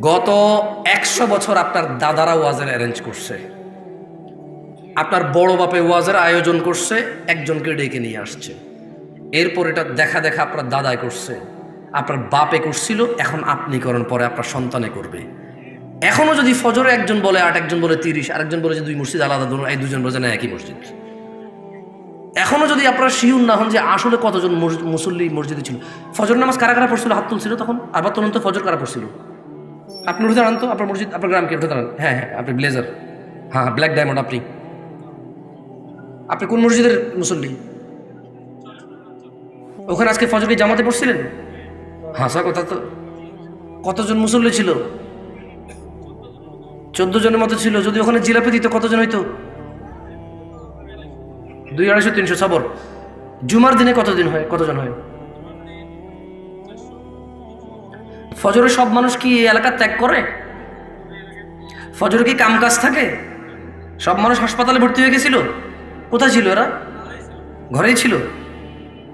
গত 100 বছর আপনার দাদারা ওয়াজের অ্যারেঞ্জ করছে, আপনার বড় বাপে ওয়াজের আয়োজন করছে, একজনকে ডেকে নিয়ে আসছে। এরপর এটা দেখা দেখা আপনার দাদাই করছে, আপনার বাপে করছিল, এখন আপনি করেন, পরে আপনার সন্তানে করবে। এখনো যদি ফজরে একজন বলে 8, একজন বলে 30, আরেকজন বলে যে 2 মসজিদ আলাদা, এই দুজন বলে না একই মসজিদ। এখনো যদি আপনারা শিউর না হন যে আসলে কতজন মুসল্লি মসজিদে ছিল, ফজর নামাজ কারা কারা পড়ছিল হাত তুলছিল তখন, আবার তুলন্ত ফজর কারা পড়ছিল? আপনি উঠে দাঁড়ান তো, আপনার মসজিদ, আপনার গ্রামকে উঠে দাঁড়ান। হ্যাঁ হ্যাঁ, আপনি ব্লেজার, হ্যাঁ ব্ল্যাক ডায়মন্ড, আপনি কোন মসজিদের মুসল্লি? ওখানে আজকে ফজরকে জামাতে পড়ছিলেন? হাসা কথা তো। কতজন মুসল্লি ছিল? 14 জনের মতো ছিল। যদি ওখানে জিলাপি দিত কতজন হইতো? 200, 250, 300 সবর। জুমার দিনে কতজন হয়? ফজরে সব মানুষ কি এই এলাকা ত্যাগ করে? ফজরে কি কাম কাজ থাকে? সব মানুষ হাসপাতালে ভর্তি হয়ে গেছিল? কোথায় ছিল এরা? ঘরেই ছিল।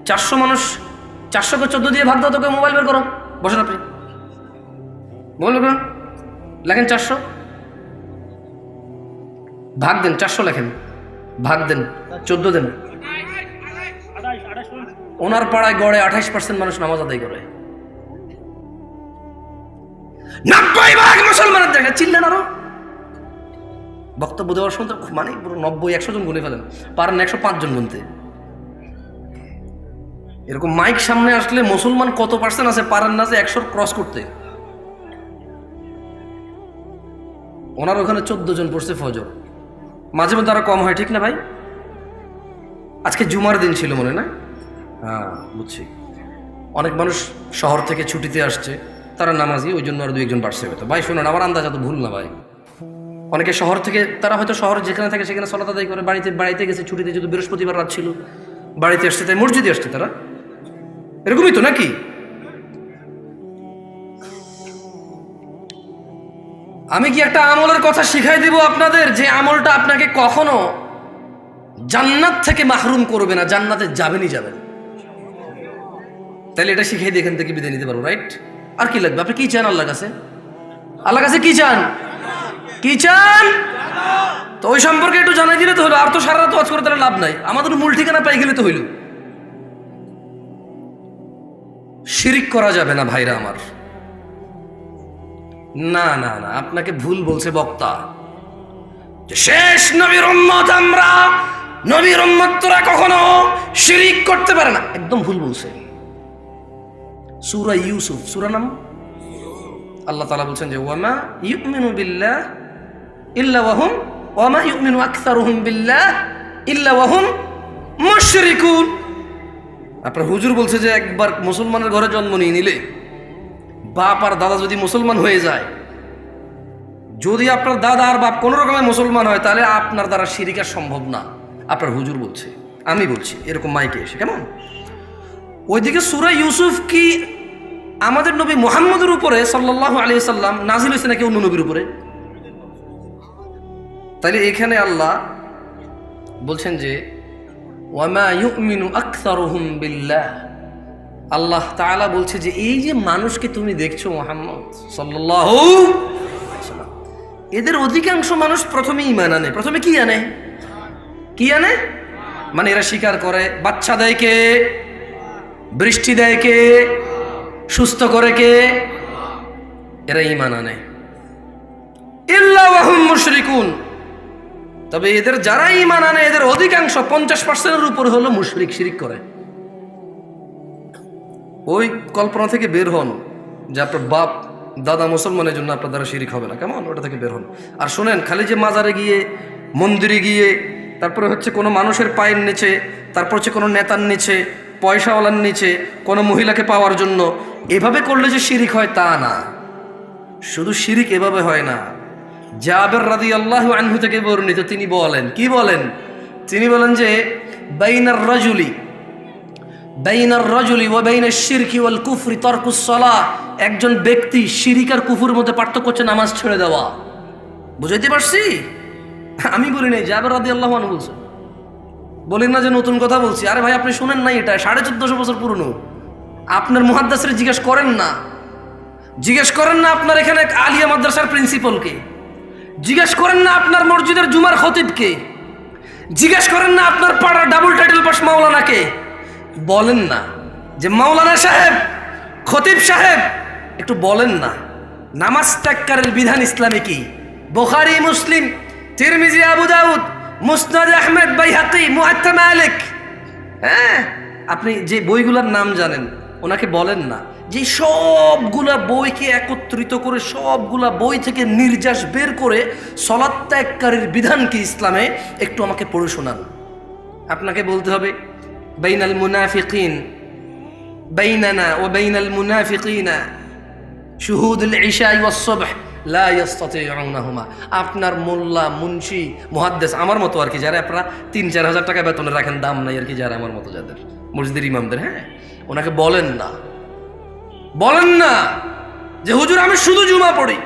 400 মানুষ, 400কে 14 দিয়ে ভাগ দাও, তোকে মোবাইল বের করো, বসেন আপনি, মোবাইল বের করুন, লেখেন 400, ভাগ দেন, 400 লেখেন, ভাগ দেন, 14 দেন। ওনার পাড়ায় গড়ে 28% মানুষ নামাজ আদায় করে। 90% মুসলমানের দেখা চিল্লেন আরো বক্তব্য দেওয়ার সময়, মানে পুরো 90-100 জন গুনে ফেলেন, পারেন 105 জন গুনতে। এরকম মাইক সামনে আসলে মুসলমান কত পার্সেন্ট আছে পারেন না যে 100 ক্রস করতে। ওনার ওখানে 14 জন পড়ছে ফজর, মাঝে মধ্যে আরো কম হয়, ঠিক না ভাই? আজকে জুমার দিন ছিল মনে না? হ্যাঁ বুঝছি। অনেক মানুষ শহর থেকে ছুটিতে আসছে, তারা নামাজি, ওই জন্য আর 2-1 জন বাড়ছে হয়তো। ভাই শুনুন, আমার আন্দাজ এত ভুল না ভাই। অনেকে শহর থেকে, তারা হয়তো শহরে যেখানে থাকে সেখানে সালাত আদায় করে, বাড়িতে গেছে ছুটিতে, যেহেতু বৃহস্পতিবার রাত ছিল, বাড়িতে আসছে, তাই মসজিদে আসছে তারা। এরকমই তো নাকি? আমি কি একটা আমলের কথা শিখাই দিব আপনাদের, যে আমলটা আপনাকে কখনো জান্নাত থেকে মাহরুম করবে না, জান্নাতে যাবেনই যাবেন। তাহলে এটা শিখাই দিয়ে এখান থেকে বিদায় নিতে পারবো, রাইট? আর কি লাগবে? আপনি কি চান আল্লাহর কাছে? আল্লাহর কাছে কি চান? কি চান? তো ওই সম্পর্কে একটু জানাই দিলে তো হলো। আর তো সারা রাত ওয়াজ করে তাহলে লাভ নাই, আমাদের মূল ঠিকানা পাই গেলে তো হইল। শিরিক করা যাবে না ভাইরা আমার। না না না, আপনাকে ভুল বলছে বক্তা, যে শেষ নবীর উম্মত আমরা, নবীর উম্মত তোরা কখনো শিরিক করতে পারে না, একদম ভুল বলছে। সূরা ইউসুফ, সূরা নাম, আল্লাহ তাআলা বলছেন যে ওয়ামা ইউমিনু বিল্লাহ ইল্লা ওয়াহুম, ওয়ামা ইউমিনু আকসারুহুম বিল্লাহ ইল্লা ওয়াহুম মুশরিকুন। আপনার হুজুর বলছে যে একবার মুসলমানের ঘরে জন্ম নিয়ে নিলে, বাপ আর দাদা যদি মুসলমান হয়ে যায়, যদি আপনার দাদা আর বাপ কোন রকমের মুসলমান হয়, তাহলে আপনার দ্বারা শিরিক আর সম্ভব না। আপনার হুজুর বলছে, আমি বলছি, এরকম মাইকে এসে, কেমন? ওইদিকে সূরা ইউসুফ কি আমাদের নবী মুহাম্মদের উপরে সাল্লাল্লাহু আলাইহি সাল্লাম নাজিল হয়েছে নাকি অন্য নবীর উপরে? তাহলে এখানে আল্লাহ বলছেন যে ওয়ামা ইউমিনু আকসারুহুম বিল্লাহ, আল্লাহ তাআলা বলছে যে এই যে মানুষকে তুমি দেখছো মুহাম্মদ সাল্লাল্লাহু আলাইহি সাল্লাম, এদের অধিকাংশ মানুষ প্রথমে ঈমান আনে। প্রথমে কি আনে? কি আনে? মানে এরা স্বীকার করে বাচ্চা দেয় কে, বৃষ্টি দেয় কে, সুস্থ করে কে, এরা ঈমান আনে। ইল্লা ওয়াহুম মুশরিকুন, তবে এদের যারা ঈমান আনে এদের অধিকাংশ 50%-এর উপরে হলো মুশরিক, শিরিক করে। ওই কল্পনা থেকে বের হন যে আপনার বাপ দাদা মুসলমানের জন্য আপনার দ্বারা শিরিক হবে না, কেমন? ওটা থেকে বের হন। আর শোনেন, খালি যে মাজারে গিয়ে, মন্দিরে গিয়ে, তারপরে হচ্ছে কোনো মানুষের পায়ের নিচে, তারপর হচ্ছে কোনো নেতার নিচে, পয়সাওয়ালার নিচে, কোনো মহিলাকে পাওয়ার জন্য এভাবে করলে যে শিরিক হয় তা না। শুধু শিরিক এভাবে হয় না। জাবের রাদিয়াল্লাহু আনহু থেকে বর্ণিত, তিনি বলেন, কি বলেন? তিনি বলেন যে বাইনার রাজুলি ওয়া বাইনাশ শিরকি ওয়াল কুফরি তারকুস সালাহ, একজন ব্যক্তি শিরিক আর কুফরের মধ্যে পার্থক্য হচ্ছে নামাজ ছেড়ে দেওয়া। বুঝাইতে পারছি? আমি বলি নাই, জাবের রাদিয়াল্লাহু আনহু বলছে। বলেন না যে নতুন কথা বলছি। আরে ভাই আপনি শুনেন না, এটা 1450 বছর পুরনো। আপনার মুহাদ্দিসরা জিজ্ঞাসা করেন না। জিজ্ঞেস করেন না আপনার এখানে আলিয়া মাদ্রাসার প্রিন্সিপালকে, জিজ্ঞেস করেন না আপনার মসজিদের জুমার খতিবকে, জিজ্ঞেস করেন না আপনার পাড়ার ডাবল টাইটেল পাস মাওলানাকে। বলেন না যে মাওলানা সাহেব, খতিব সাহেব, একটু বলেন না নামাজ ত্যাগকারীর বিধান ইসলামে কি? বুখারী, মুসলিম, তিরমিজি, আবু দাউদ, মুসনাদ আহমেদ, বাইহাকি, মুআত্তা মালিক। হ্যাঁ, আপনি যে বইগুলোর নাম জানেন ওনাকে বলেন না যে সবগুলা বইকে একত্রিত করে সবগুলা বই থেকে নির্যাস বের করে সালাত ত্যাগকারীর বিধান কি ইসলামে একটু আমাকে পড়ে শোনান। আপনাকে বলতে হবে বাইনাল মুনাফিকিন, বাইনানা ওয়া বাইনাল মুনাফিকিনা শুহুদুল ইশা ওয়াস সুবহ লা ইস্তাতিউনাহুমা। আপনার মোল্লা, মুন্সি, মুহাদ্দিস আমার মতো আর কি, যারা আপনারা ৩-৪ হাজার টাকা বেতনে রাখেন, দাম নাই আর কি, যারা আমার মতো যাদের মসজিদের ইমামদের, হ্যাঁ, ওনাকে বলেন না, বলেন না যে হুজুর আমি শুধু জুমা পড়ি,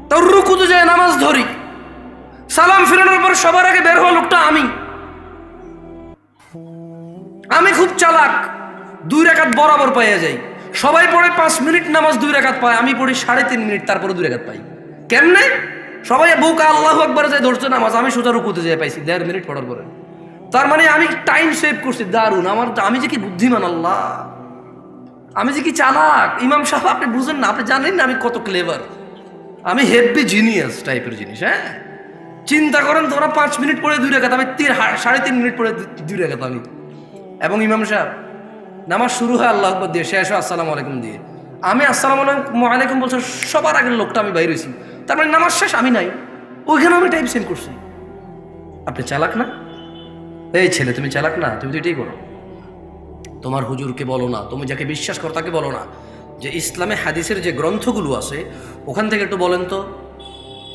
তার রুকুতে যায় নামাজ ধরি, সালাম ফিরানোর পর সবার আগে বের হওয়া লোকটা আমি খুব চালাক, 2 রাকাত বরাবর পাইয়া যাই। সবাই পড়ে 5 মিনিট নামাজ 2 রাকাত পায়, আমি পড়ি 3.5 মিনিট, তারপরে 2 রাকাত পাই। কেমনে? সবাই বুকা আল্লাহু আকবার যায় ধরছে নামাজ, আমি সোজা রুকুতে যাই পাইছি 1.5 মিনিট পড়ার পরে। তার মানে আমি টাইম সেভ করছি, দারুণ। আমি যে কি বুদ্ধিমান, আল্লাহ, আমি যে কি চালাক। ইমাম সাহেব আপনি বুঝেন না, আপনি জানেন না আমি কত ক্লেভার, আমি হেভি জিনিয়াস টাইপের জিনিস। হ্যাঁ, চিন্তা করেন তোমরা 5 মিনিট পড়ে 2 রাকাত, আমি 3.5 মিনিট পড়ে 2 রাকাত আমি। এবং ইমাম সাহেব নামাজ শুরু হয় আল্লাহু আকবার দিয়ে, শেষ হয় আসসালামু আলাইকুম দিয়ে। আমি আসসালামু আলাইকুম বলছি, সবার আগের লোকটা আমি বাইরে হয়েছি, তার মানে নামাজ শেষ, আমি নাই, ওইখানে আমি টাইম সেন্ড করছি। আপনি চালাক না? এই ছেলে তুমি চালাক না? তুমি তো এটাই করো। তোমার হুজুরকে বলো না, তুমি যাকে বিশ্বাস করো তাকে বলো না যে ইসলামে হাদিসের যে গ্রন্থগুলো আছে ওখান থেকে একটু বলেন তো,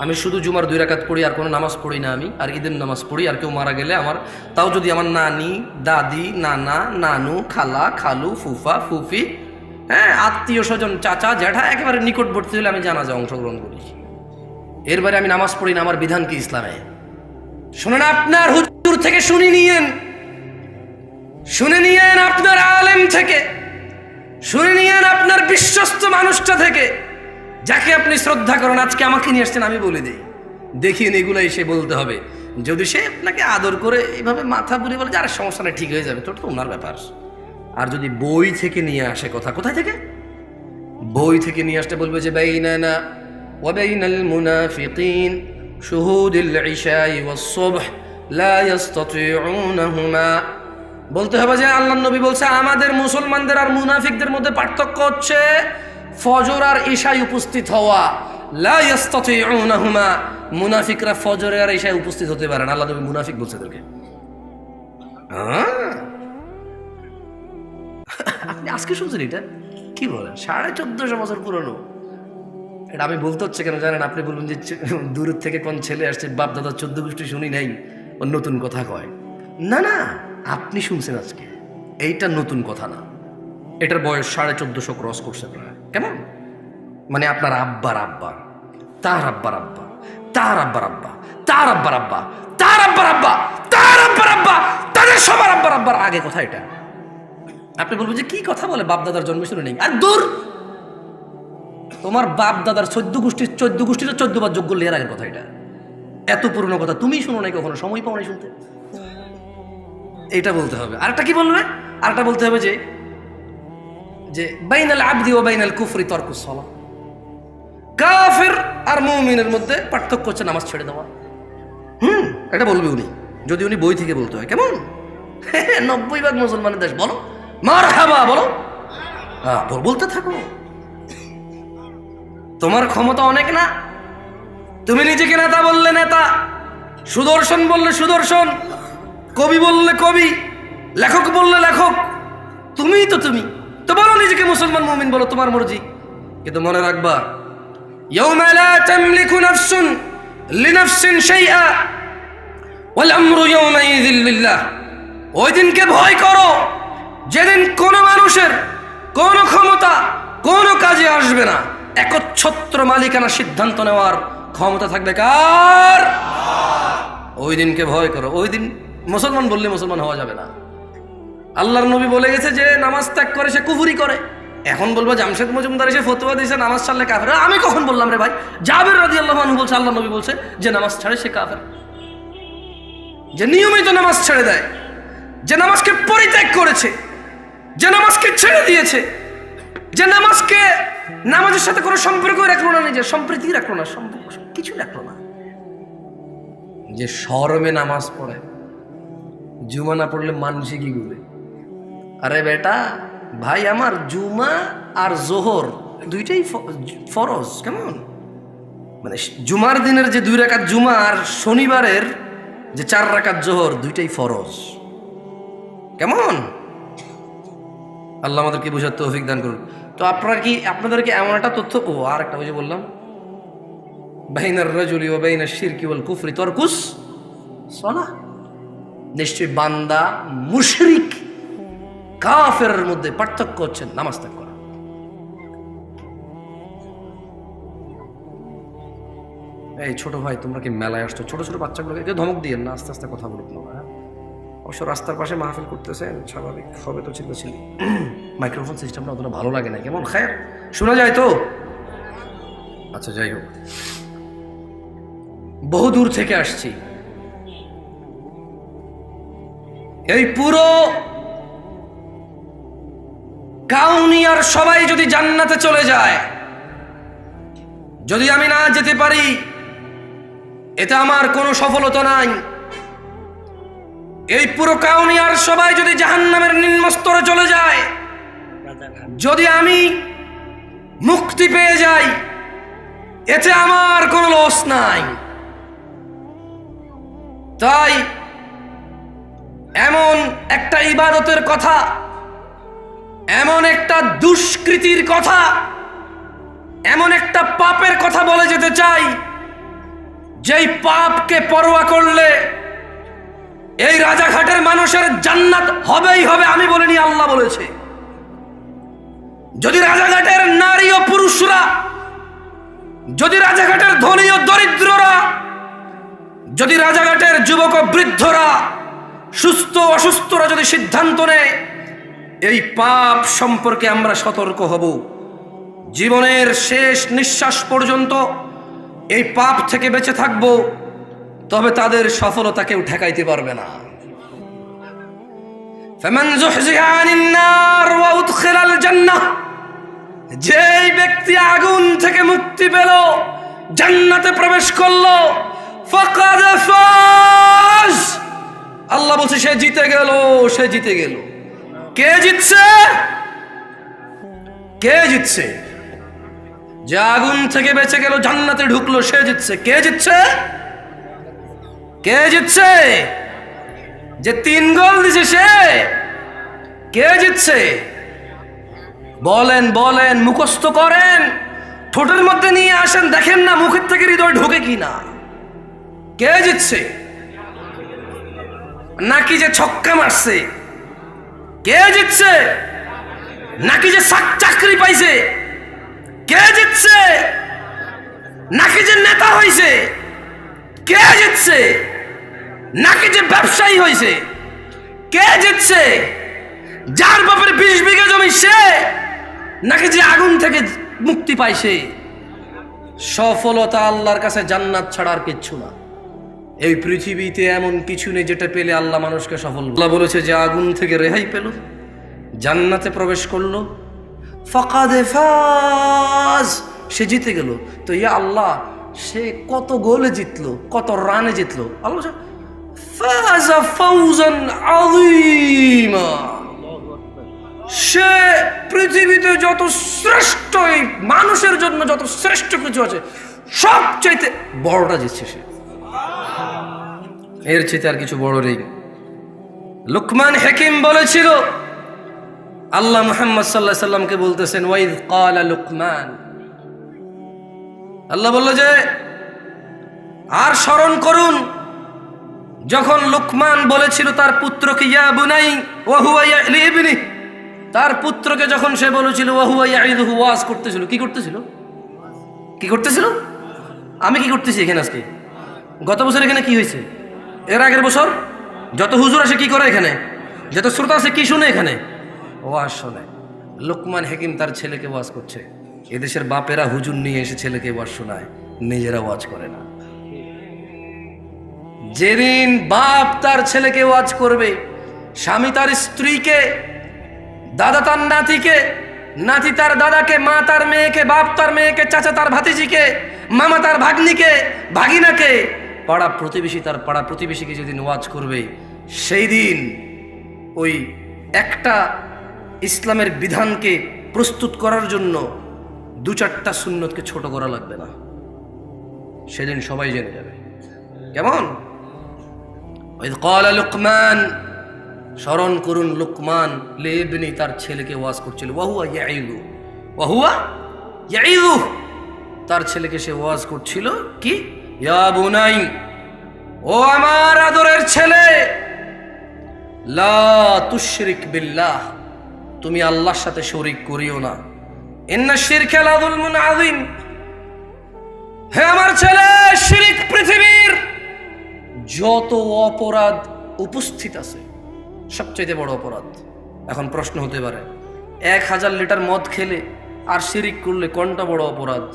আমি শুধু জুমার 2 রাকাত পড়ি, আর কোনো নামাজ পড়ি না আমি, আর ঈদের নামাজ পড়ি, আর কেউ মারা গেলে আমার, তাও যদি আমার নানি, দাদি, নানা, নানু, খালা, খালু, ফুফা, ফুফি, হ্যাঁ, আত্মীয় স্বজন, চাচা, জ্যাঠা, একেবারে নিকটবর্তী হলে আমি জানাজায় অংশগ্রহণ করি। এর বাইরে আমি নামাজ পড়ি না, আমার বিধান কি ইসলামে? শুনেন, আপনার হুজুর থেকে শুনে নিয়েন, শুনে নিয়েন আপনার আলেম থেকে, শুনে নিয়েন আপনার বিশ্বস্ত মানুষটা থেকে, যাকে আপনি শ্রদ্ধা করেন। আজকে আমাকে নিয়ে আসছেন, আমি বলে দিই, দেখিয়ে এগুলাই সে বলতে হবে। যদি সে আপনাকে আদর করে এইভাবে মাথা বুলে বলে যে আরে সমস্যা নেই, ঠিক হয়ে যাবে, তোর তো ওনার ব্যাপার। আর যদি বই থেকে নিয়ে আসে কথা, কোথায় থেকে? বই থেকে নিয়ে আসতে বলবে যে বাইনানা ওয়া বাইনাল মুনাফিকিন শুহুদুল ইশা ওয়াস সুবহ লা ইস্তাতিউনাহুমা। বলতে হবে যে আল্লাহর নবী বলছে আমাদের মুসলমানদের আর মুনাফিকদের মধ্যে পার্থক্য হচ্ছে ফজর আর ইশায় উপস্থিত হওয়া। লা ইস্তাতিউনাহুমা, মুনাফিকরা ফজরে আর ইশায় উপস্থিত হতে পারে না। আল্লাহ নবী মুনাফিক বলছে তাদেরকে। আপনি আজকে শুনছেন এটা? কি বলেন? 1450 বছর পুরনো। এটা আমি বলতে হচ্ছে কেন জানেন? আপনি বলুন যে দূর থেকে কোন ছেলে আসছে, বাপ দাদা 14 গোষ্ঠী শুনি নাই, ও নতুন কথা কয়। না না, আপনি শুনছেন আজকে, এইটা নতুন কথা না। এটার বয়স 1450 ক্রস করছে প্রায়। কেমন? মানে আপনার আব্বার আব্বা, তার আব্বার আব্বা, তার আব্বার আব্বা, তার আব্বার আব্বা, তার আব্বার আব্বা, তার আব্বার আব্বা, তাদের সবার আব্বার আব্বার আগে কথা এটা। আপনি বলবেন যে কি কথা বলে, বাপ দাদার জন্ম শুনে নেই। আর দূর, তোমার বাপ দাদার 14 গোষ্ঠীর 14 বার যোগ্য লেয়ার আগের কথা এটা। এত পুরনো কথা তুমি শুনো নাই কখনো, সময় পাও নাই শুনতে। এটা বলতে হবে। আরেকটা কি বলবে? আরেকটা বলতে হবে যে বাইনাল আবদি ওয়া বাইনাল কুফরি তারকুস সালাহ। কাফের আর মুমিনের মধ্যে পার্থক্য হচ্ছে নামাজ ছেড়ে দেওয়া। এটা বলবে উনি, যদি উনি বই থেকে বলতে হয়। কেমন? 90% মুসলমানের দেশ, বলো মারহাবা, বলো, হ্যাঁ বলতে থাকো। তোমার ক্ষমতা অনেক না, তুমি নিজেকে নেতা বললে নেতা, সুদর্শন বললে সুদর্শন, কবি বললে কবি, লেখক বললে লেখক, তুমিই তো তুমি তো বলো নিজেকে মুসলমান মুমিন বলো, তোমার মর্জি। কিন্তু মনে রাখবা, ইয়াউমা লা তামলিকু নাফসুন লিনাফসিন শাইআ ওয়াল আমরু ইয়াউমাইযিন লিল্লাহ। ওই দিনকে ভয় করো যেদিন কোনো মানুষের কোনো ক্ষমতা কোনো কাজে আসবে না। একচ্ছত্র মালিকানা সিদ্ধান্ত নেওয়ার ক্ষমতা থাকবে কার? ওই দিনকে ভয় করো। ওই দিন মুসলমান বললে মুসলমান হওয়া যাবে না। আল্লাহর নবী বলে গেছে যে নামাজ ত্যাগ করে সে কুফরি করে। এখন বলবো জামশেদ মজুমদার এসে ফতোয়া দিয়েছে নামাজ ছাড়লে কাফের। আমি কখন বললাম রে ভাই? জাবের রাদিয়াল্লাহু আনহু বলছে আল্লাহ নবী বলছে যে নামাজ ছাড়ে সে কাফের, যে নিয়মিত নামাজ ছেড়ে দেয়, যে নামাজকে পরিত্যাগ করেছে, যে নামাজকে ছেড়ে দিয়েছে, যে নামাজকে নামাজের সাথে কোনো সম্পর্ক রাখলো না, নিজের সম্প্রীতি রাখলো না, সম্পর্ক কিছু রাখলো না, যে শরমে নামাজ পড়ে, জুমা না পড়লে মানুষে কি করবে? আরে বেটা ভাই আমার, জুমা আর জোহর দুইটাই ফরজ। কেমন মানে জুমার দিনের যে 2 রাকাত জুমা আর শনিবারের যে 4 রাকাত জোহর দুইটাই ফরজ। কেমন? আল্লাহ আমাদেরকে বোঝার তৌফিক দান করুন। তো আপনাদেরকে এমন একটা তথ্য, আর একটা বুঝে বললাম, বাইনার রাজুলি ওয়া বাইনাশ শিরকি ওয়াল কুফরি তারকুস সালাহ। নিশ্চয়ই বান্দা মুশরিক কাফেরের মধ্যে পার্থক্য হচ্ছে নামাজ ত্যাগ করা। এই ছোট ভাই, তোমরা কি মেলায় আসছো? ছোট ছোট বাচ্চাগুলোকে ধমক দিয়েন না, আস্তে আস্তে কথা বলুক না। অবশ্য রাস্তার পাশে মাহফিল করতেছেন, স্বাভাবিক হবে তো, চিন্তা ছিল। মাইক্রোফোন সিস্টেমটা অতটা ভালো লাগে না, কেমন খায়ের শোনা যায় তো? আচ্ছা যাই হোক, বহু দূর থেকে আসছি। এই পুরো কাউনিয়ার সবাই যদি জান্নাতে চলে যায়, যদি আমি না যেতে পারি, এতে আমার কোনো সফলতা নাই। এই পুরো কাউনিয়ার সবাই যদি জাহান্নামের নিম্ন স্তরে চলে যায়, যদি আমি মুক্তি পেয়ে যাই, এতে আমার কোনো লস নাই। তাই এমন একটা ইবাদতের কথা, এমন একটা দুষ্কৃতির কথা, এমন একটা পাপের কথা বলে যেতে চাই, যেই পাপকে পরোয়া করলে এই রাজাঘাটের মানুষের জান্নাত হবেই হবে। আমি বলিনি, আল্লাহ বলেছে। যদি রাজাঘাটের নারী ও পুরুষরা, যদি রাজাঘাটের ধনী ও দরিদ্ররা, যদি রাজাঘাটের যুবক ও বৃদ্ধরা, সুস্থ অসুস্থরা যদি সিদ্ধান্ত নেয় এই পাপ সম্পর্কে আমরা সতর্ক হব, জীবনের শেষ নিঃশ্বাস পর্যন্ত এই পাপ থেকে বেঁচে থাকব, তবে তাদের সফলতা কেউ ঠেকাইতে পারবে না। ফামান যুহজিহা আনিন নার ওয়া উদখিলাল জান্নাহ, যেই ব্যক্তি আগুন থেকে মুক্তি পেল, জান্নাতে প্রবেশ করলো, ফাকাদ ফাজ, আল্লাহ বলছে সে জিতে গেল, সে জিতে গেল। কে জিতছে? কে জিতছে? যে আগুন থেকে বেঁচে গেল, জান্নাতে ঢুকলো, সে জিতছে। কে জিতছে? কে জিতছে? যে 3 গোল দিছে সে? কে জিতছে? বলেন বলেন, মুখস্থ করেন, ঠোঁটের মধ্যে নিয়ে আসেন, দেখেন না মুখের থেকে হৃদয় ঢোকে কিনা। কে জিতছে? নাকি যে ছক্কা মারছে? কে জিতছে? নাকি যে চাকরি পাইছে? কে জিতছে? নাকি যে নেতা হইছে? কে জিতছে? নাকি যে ব্যবসায়ী হইছে? কে জিতছে? যার বাপের 20 বিঘা জমি সে, নাকি যে আগুন থেকে মুক্তি পাইছে? সফলতা আল্লাহর কাছে জান্নাত ছাড়া আর কিচ্ছু না। এই পৃথিবীতে এমন কিছু নেই যেটা পেলে আল্লাহ মানুষকে সফল। আল্লাহ বলেছে যে আগুন থেকে রেহাই পেল, জান্নাতে প্রবেশ করলো, ফাকাদে ফাজ, সে জিতে গেল। তো ইয়া আল্লাহ, সে কত গোলে জিতলো, কত রানে জিতলো? আল্লাহ ফাজা ফাউজান আযীমা, সে পৃথিবীতে যত শ্রেষ্ঠ, এই মানুষের জন্য যত শ্রেষ্ঠ কিছু আছে সবচাইতে বড়টা জিতছে সে। এর চাইতে আর কিছু বড় নেই। লুকমান হাকিম বলেছিল, আল্লাহ মুহাম্মদ সাল্লাল্লাহু আলাইহি সাল্লামকে বলতেছেন, ওয়াইদ ক্বালা লুকমান, আল্লাহ বলল যে আর স্মরণ করুন যখন লুকমান বলেছিল তার পুত্রকে, ইয়া বুনাই ওয়া হুয়া ইয়ালি ইবনি, তার পুত্রকে যখন সে বলেছিল ওয়া হুয়া ইয়াইদুহু, ওয়াজ করতেছিল। কি করতেছিল? কি করতেছিল? আমি কি করতেছি এখানে আজকে? গত বছর এখানে কি হয়েছে? এর আগের বছর যত হুজুর আসে কি করে এখানে, যত শ্রোতা আছে কি শুনে এখানে? ওয়াজ শোনে। লোকমান হাকিম তার ছেলেকে ওয়াজ করছে। এদেশের বাপেরা হুজুর নিয়ে এসে ছেলেকে ওয়াজ শোনায়, নিজেরা ওয়াজ করে না। যেদিন বাপ তার ছেলেকে ওয়াজ করবে, স্বামী তার স্ত্রীকে, দাদা তার নাতিকে, নাতি তার দাদাকে, মা তার মেয়েকে, বাপ তার মেয়েকে, চাচা তার ভাতিজিকে, মামা তার ভাগ্নিকে, ভাগিনাকে, পাড়া প্রতিবেশী তার পাড়া প্রতিবেশীকে যেদিন ওয়াজ করবে, সেই দিন ওই একটা ইসলামের বিধানকে প্রস্তুত করার জন্য 2-4টা সুন্নতকে ছোট করা লাগবে না। সেদিন সবাই জেনে যাবে। কেমন? ওই ক্বালা লুকমান, স্মরণ করুন, লুকমান লিবনি তার ছেলেকে ওয়াজ করছিল। ওয়াহুয়া ইয়াইযু, তার ছেলেকে সে ওয়াজ করছিল কি? ইয়া বুনাই, ও আমার আদরের ছেলে, লা তুশরিক বিল্লাহ, তুমি আল্লাহর সাথে শরীক করিও না। ইন্না শিরকা লা যুলমুন আযীম, হে আমার ছেলে, শিরক পৃথিবীর যত অপরাধ উপস্থিত আছে সবচেয়ে বড় অপরাধ। এখন প্রশ্ন হতে পারে, 1000 লিটার মদ খেলে আর শিরিক করলে কোনটা বড় অপরাধ?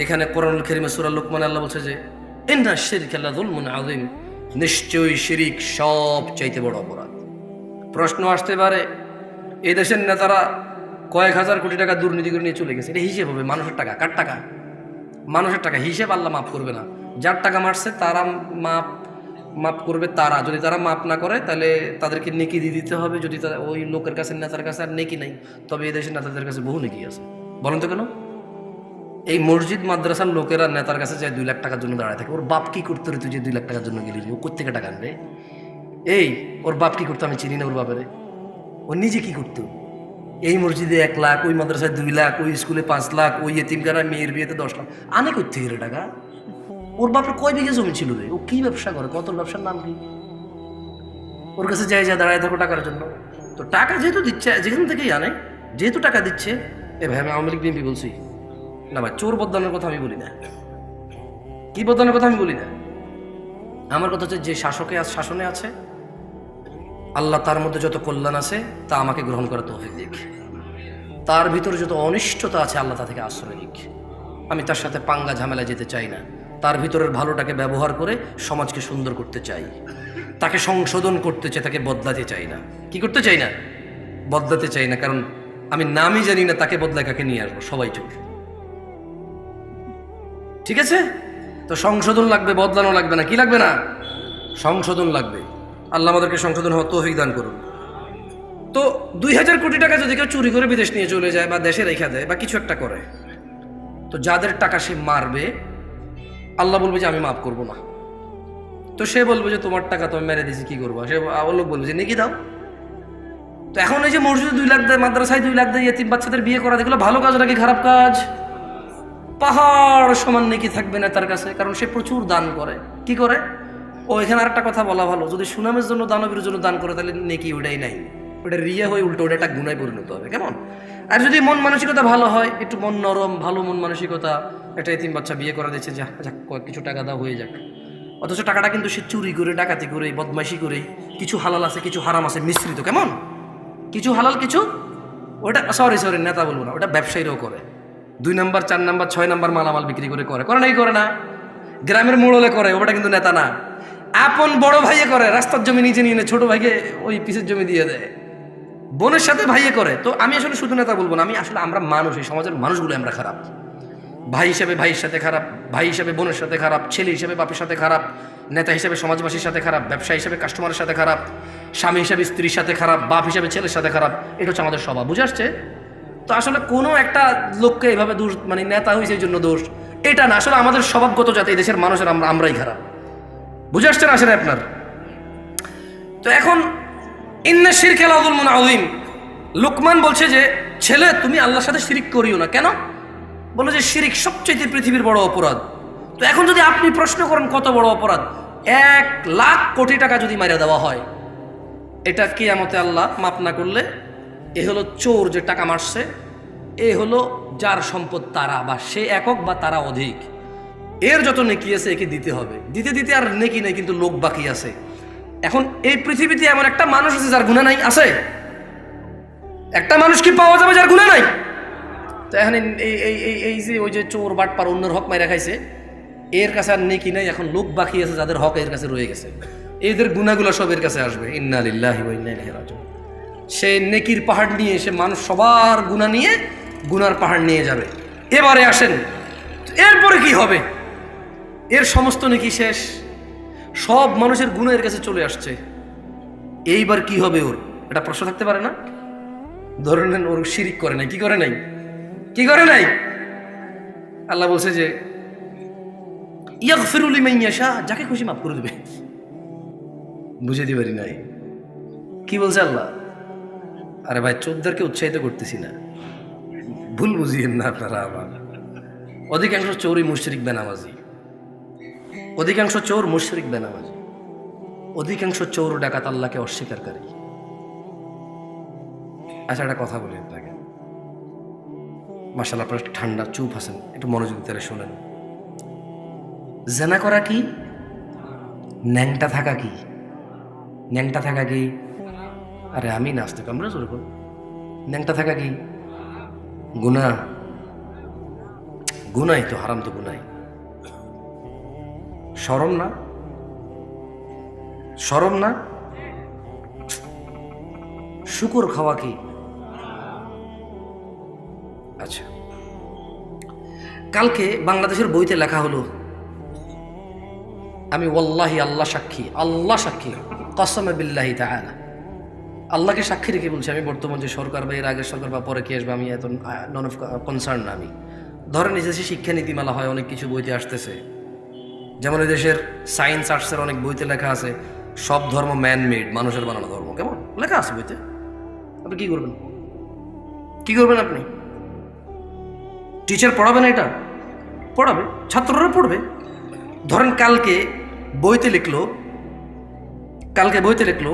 এখানে কোরআনুল কারীমে সূরা লুকমানে আল্লাহ বলছে যে ইন্না শিরকা লা যুলমুন আযীম, নিশ্চয়ই শিরিক সবচাইতে বড় অপরাধ। প্রশ্ন আসতে পারে, এই দেশের নেতারা কয়েক হাজার কোটি টাকা দুর্নীতি করে নিয়ে চলে গেছে, এটা হিসেব হবে? মানুষের টাকা, কার টাকা? মানুষের টাকা, হিসেব আল্লাহ মাফ করবে না। যার টাকা মারছে তারা মাফ করবে। তারা যদি তারা মাফ না করে তাহলে তাদেরকে নেকি দিয়ে দিতে হবে। যদি ওই লোকের কাছে, নেতার কাছে আর নেকি নাই, তবে এই দেশের নেতাদের কাছে বহু নেকি আছে। বলেন তো কেন? এই মসজিদ মাদ্রাসার লোকেরা নেতার কাছে যায় 2 লাখ টাকার জন্য দাঁড়ায় থাকে। ওর বাপ কি করতে রে, তুই যে 2 লাখ টাকার জন্য গেলি, ও কোত্থেকে টাকা আনবে? এই ওর বাপ কি করতো আমি চিনি না ওর বাপেরে। ও নিজে কি করতো? এই মসজিদে 1 লাখ, ওই মাদ্রাসায় 2 লাখ, ওই স্কুলে 5 লাখ, ওই এতিমখানায় মেয়ের বিয়েতে 10 লাখ আনে কোত্থেকে রে টাকা? ওর বাপের কয় বিঘা জমি ছিল রে? ও কি ব্যবসা করে? কত ব্যবসার নাম কি? ওর কাছে যাই যা দাঁড়ায় থাকো টাকার জন্য। তো টাকা যেহেতু দিচ্ছে, যেখান থেকেই আনে, যেহেতু টাকা দিচ্ছে, এ ভাই আমি আওয়ামী লীগ বিএনপি বলছি না ভাই, চোর বদলানোর কথা আমি বলি না, কি বদলানোর কথা আমি বলি না। আমার কথা হচ্ছে, যে শাসনে আছে আল্লাহ তার মধ্যে যত কল্যাণ আছে তা আমাকে গ্রহণ করা তৌফিক দিক। তার ভিতরে যত অনিষ্টতা আছে আল্লাহ তা থেকে আশ্রয় দিক। আমি তার সাথে পাঙ্গা ঝামেলা যেতে চাই না। তার ভিতরের ভালোটাকে ব্যবহার করে সমাজকে সুন্দর করতে চাই, তাকে সংশোধন করতে চাই, তাকে বদলাতে চাই না। কি করতে চাই না? বদলাতে চাই না। কারণ আমি নামই জানি না তাকে বদলায় কাকে নিয়ে আসবো, সবাই চোখ। ঠিক আছে? তো সংশোধন লাগবে, বদলানো লাগবে না। কি লাগবে না? সংশোধন লাগবে। আল্লাহ আমাদেরকে সংশোধন হওয়া তৌফিক দান করুন। তো 2000 কোটি টাকা যদি কেউ চুরি করে বিদেশ নিয়ে চলে যায় বা দেশে রেখা দেয় বা কিছু একটা করে, তো যাদের টাকা সে মারবে আল্লাহ বলবে যে আমি মাফ করব না। তো সে বলবে যে তোমার টাকা তো আমি মেরে দিয়েছি, কি করবো? সে লোক বলবে যে নেকি দাও। তো এখন এই যে মসজিদে 2 লাখ দেয়, মাদ্রাসায় 2 লাখ দেয়, এতিম বাচ্চাদের বিয়ে করা, দেখলো ভালো কাজ নাকি খারাপ কাজ? পাহাড় সমান নেকি থাকবে না তার কাছে, কারণ সে প্রচুর দান করে। কি করে? ও এখানে আরেকটা কথা বলা ভালো, যদি সুনামের জন্য, দানবীর জন্য দান করে তাহলে নেকি ওটাই নাই, ওটা রিয়া হয়ে উল্টো ওটা একটা গুনায় পরিণত হবে। কেমন? আর যদি মন মানসিকতা ভালো হয়, একটু মন নরম, ভালো মন মানসিকতা, একটা এতিম বাচ্চা বিয়ে করা দিচ্ছে, যা কিছু টাকা দাও হয়ে যাক। অথচ টাকাটা কিন্তু সে চুরি করে, ডাকাতি করে, বদমাইশি করে, কিছু হালাল আছে কিছু হারাম আছে মিশ্রিত। কেমন? কিছু হালাল কিছু, ওটা সরি নেতা বলবো না, ওটা ব্যবসায়ীরাও করে। 2 নাম্বার 4 নাম্বার 6 নাম্বার মালামাল বিক্রি করে নাকি করে না? গ্রামের মোড়লে করে, ওটা কিন্তু নেতা না। আপন বড় ভাইয়ে করে, রাস্তার জমি নিচে নিয়ে ছোট ভাইকে ওই পিসের জমি দিয়ে দেয়, বোনের সাথে ভাইয়ে করে। তো আমি আসলে শুধু নেতা বলবো না, আমি আসলে আমরা মানুষ, এই সমাজের মানুষগুলো আমরা খারাপ। ভাই হিসেবে ভাইয়ের সাথে খারাপ, ভাই হিসেবে বোনের সাথে খারাপ, ছেলে হিসেবে বাপের সাথে খারাপ, নেতা হিসেবে সমাজবাসীর সাথে খারাপ, ব্যবসা হিসেবে কাস্টমারের সাথে খারাপ, স্বামী হিসেবে স্ত্রীর সাথে খারাপ, বাপ হিসেবে ছেলের সাথে খারাপ। এটা হচ্ছে আমাদের স্বভাব। বুঝে আসছে? তো আসলে কোনো একটা লোককে এইভাবে দোষ, মানে নেতা হয়েছে এই জন্য দোষ, এটা না। আসলে আমাদের স্বভাবগত যাতে এই দেশের মানুষের আমরাই খারাপ। বুঝে আসছে না আসলে আপনার? তো এখন ইন্না শিরকা লা যুলমুন আযীম, লুকমান বলছে যে ছেলে তুমি আল্লাহর সাথে শিরিক করিও না। কেন? বলে যে শিরিক সবচেয়ে পৃথিবীর বড় অপরাধ। তো এখন যদি আপনি প্রশ্ন করেন কত বড় অপরাধ, 1 লাখ কোটি টাকা যদি মারিয়া দেওয়া হয়, এটা কিয়ামতে আল্লাহ মাফ না করলে, এ হলো চোর যে টাকা মারছে, এ হলো যার সম্পদ তারা, বা সে একক বা তারা অধিক, এর যত নেকি আছে একে দিতে হবে। দিতে দিতে আর নেকি নেই, কিন্তু লোক বাকি আছে। এখন এই পৃথিবীতে এমন একটা মানুষ আছে যার গুনাহ নাই? আছে? একটা মানুষ কি পাওয়া যাবে যার গুনাহ নাই? তো এখন এই যে ওই যে চোর বাটপার অন্যের হক মাইরা খাইছে, এর কাছে আর নেকি নাই, এখন লোক বাকি আছে যাদের হক এর কাছে রয়ে গেছে, এদের গুনাহগুলো সব এর কাছে আসবে। ইন্না লিল্লাহি ওয়া ইন্না ইলাইহি রাজিউন। সে নেকির পাহাড় নিয়ে, সে মানুষ সবার গুনাহ নিয়ে গুনার পাহাড় নিয়ে যাবে। এবারে আসেন, এরপরে কি হবে? এর সমস্ত নেকি শেষ, সব মানুষের গুনাহ এর কাছে চলে আসছে, এইবার কি হবে ওর? এটা প্রশ্ন থাকতে পারে না? ধরে নেন ওর শিরিক করে নাই, কি করে নাই, কি করে নাই? আল্লাহ বলছে যে ইয়াগফিরু লিমান ইয়াশা, যাকে খুশি মাফ করে দেবে। বুঝে দিবারি নাই কি বলছে আল্লাহ? আরে ভাই, চোরদেরকে উৎসাহিত করতেছি না, ভুল বুঝিয়েন না আপনারা আমার। অধিকাংশ চোরই মুশরিক বেনামাজি, অধিকাংশ চোর মুশরিক বেনামাজি, অধিকাংশ চোর ডাকাত আল্লাহকে অস্বীকারী। আচ্ছা, একটা কথা বলি আপনাকে, মাশাআল্লাহ আপনারা ঠান্ডা চুপ আছেন, একটু মনোযোগ দিয়ে শোনেন। জেনা করা কি? ন্যাংটা থাকা কি? ন্যাংটা থাকা কি? আরে আমি নাস্তিক, আমরা জোর করব। ন্যাংটা থাকা কি? গুনাহ। গুনাই তো, হারাম তো গুনাই। শরম না? শরম না? শুকর খাওয়া কি? আচ্ছা, কালকে বাংলাদেশের বইতে লেখা হলো, আমি ওয়াল্লাহি, আল্লাহ সাক্ষী, আল্লাহ সাক্ষী, কসমে বিল্লাহি তাআলা, আল্লাহকে সাক্ষী রেখে বলছি, আমি বর্তমান যে সরকার বা এর আগের সরকার বা পরে কি আসবে আমি এত নন অফ কনসার্ন না। আমি ধরেন এই দেশে শিক্ষা নীতিমালা হয়, অনেক কিছু বইতে আসতেছে, যেমন এই দেশের সায়েন্স আর্টসের অনেক বইতে লেখা আছে সব ধর্ম ম্যান মেড, মানুষের বানানো ধর্ম, কেমন লেখা আছে বইতে। আপনি কি করবেন? কি করবেন আপনি? টিচার পড়াবে না? এটা পড়াবে, ছাত্ররা পড়বে। ধরেন কালকে বইতে লিখলো,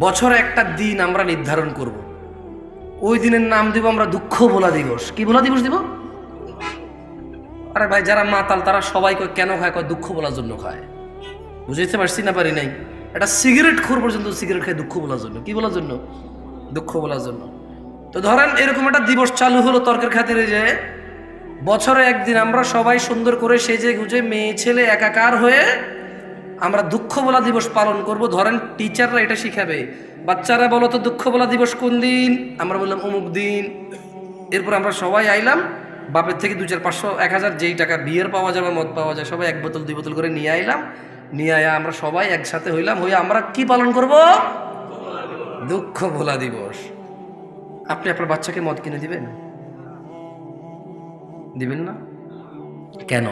বছরে একটা দিন আমরা নির্ধারণ করব, ওই দিনের নাম দিব আমরা দুঃখ ভোলা দিবস। কি ভোলা দিবস দিব? আরে ভাই, যারা মাতাল তারা সবাই কেন খায়? দুঃখ বলার জন্য খায়। বুঝতে পারছি না? পারি নাই? এটা সিগারেট খোর পর্যন্ত সিগারেট খায় দুঃখ বলার জন্য। কি বলার জন্য? দুঃখ বলার জন্য। তো ধরেন এরকম একটা দিবস চালু হলো তর্কের খাতিরে, যে বছরে একদিন আমরা সবাই সুন্দর করে সেজে গুজে মেয়ে ছেলে একাকার হয়ে আমরা দুঃখ বলা দিবস পালন করব। ধরেন টিচাররা এটা শিখাবে, বাচ্চারা বলো তো দুঃখ বলা দিবস কোন দিন? আমরা বললাম অমুক দিন। এরপর আমরা সবাই আইলাম, বাপের থেকে 2, 4, 500, 1000 যেই টাকা বিয়ের পাওয়া যাবে, মদ পাওয়া যায়, সবাই 1 বোতল 2 বোতল করে নিয়ে আইলাম। নিয়ে আয়া আমরা সবাই একসাথে হইলাম, হয়ে আমরা কি পালন করব? দুঃখ ভোলা দিবস। আপনি আপনার বাচ্চাকে মদ কিনে দিবেন? দিবেন না? কেন?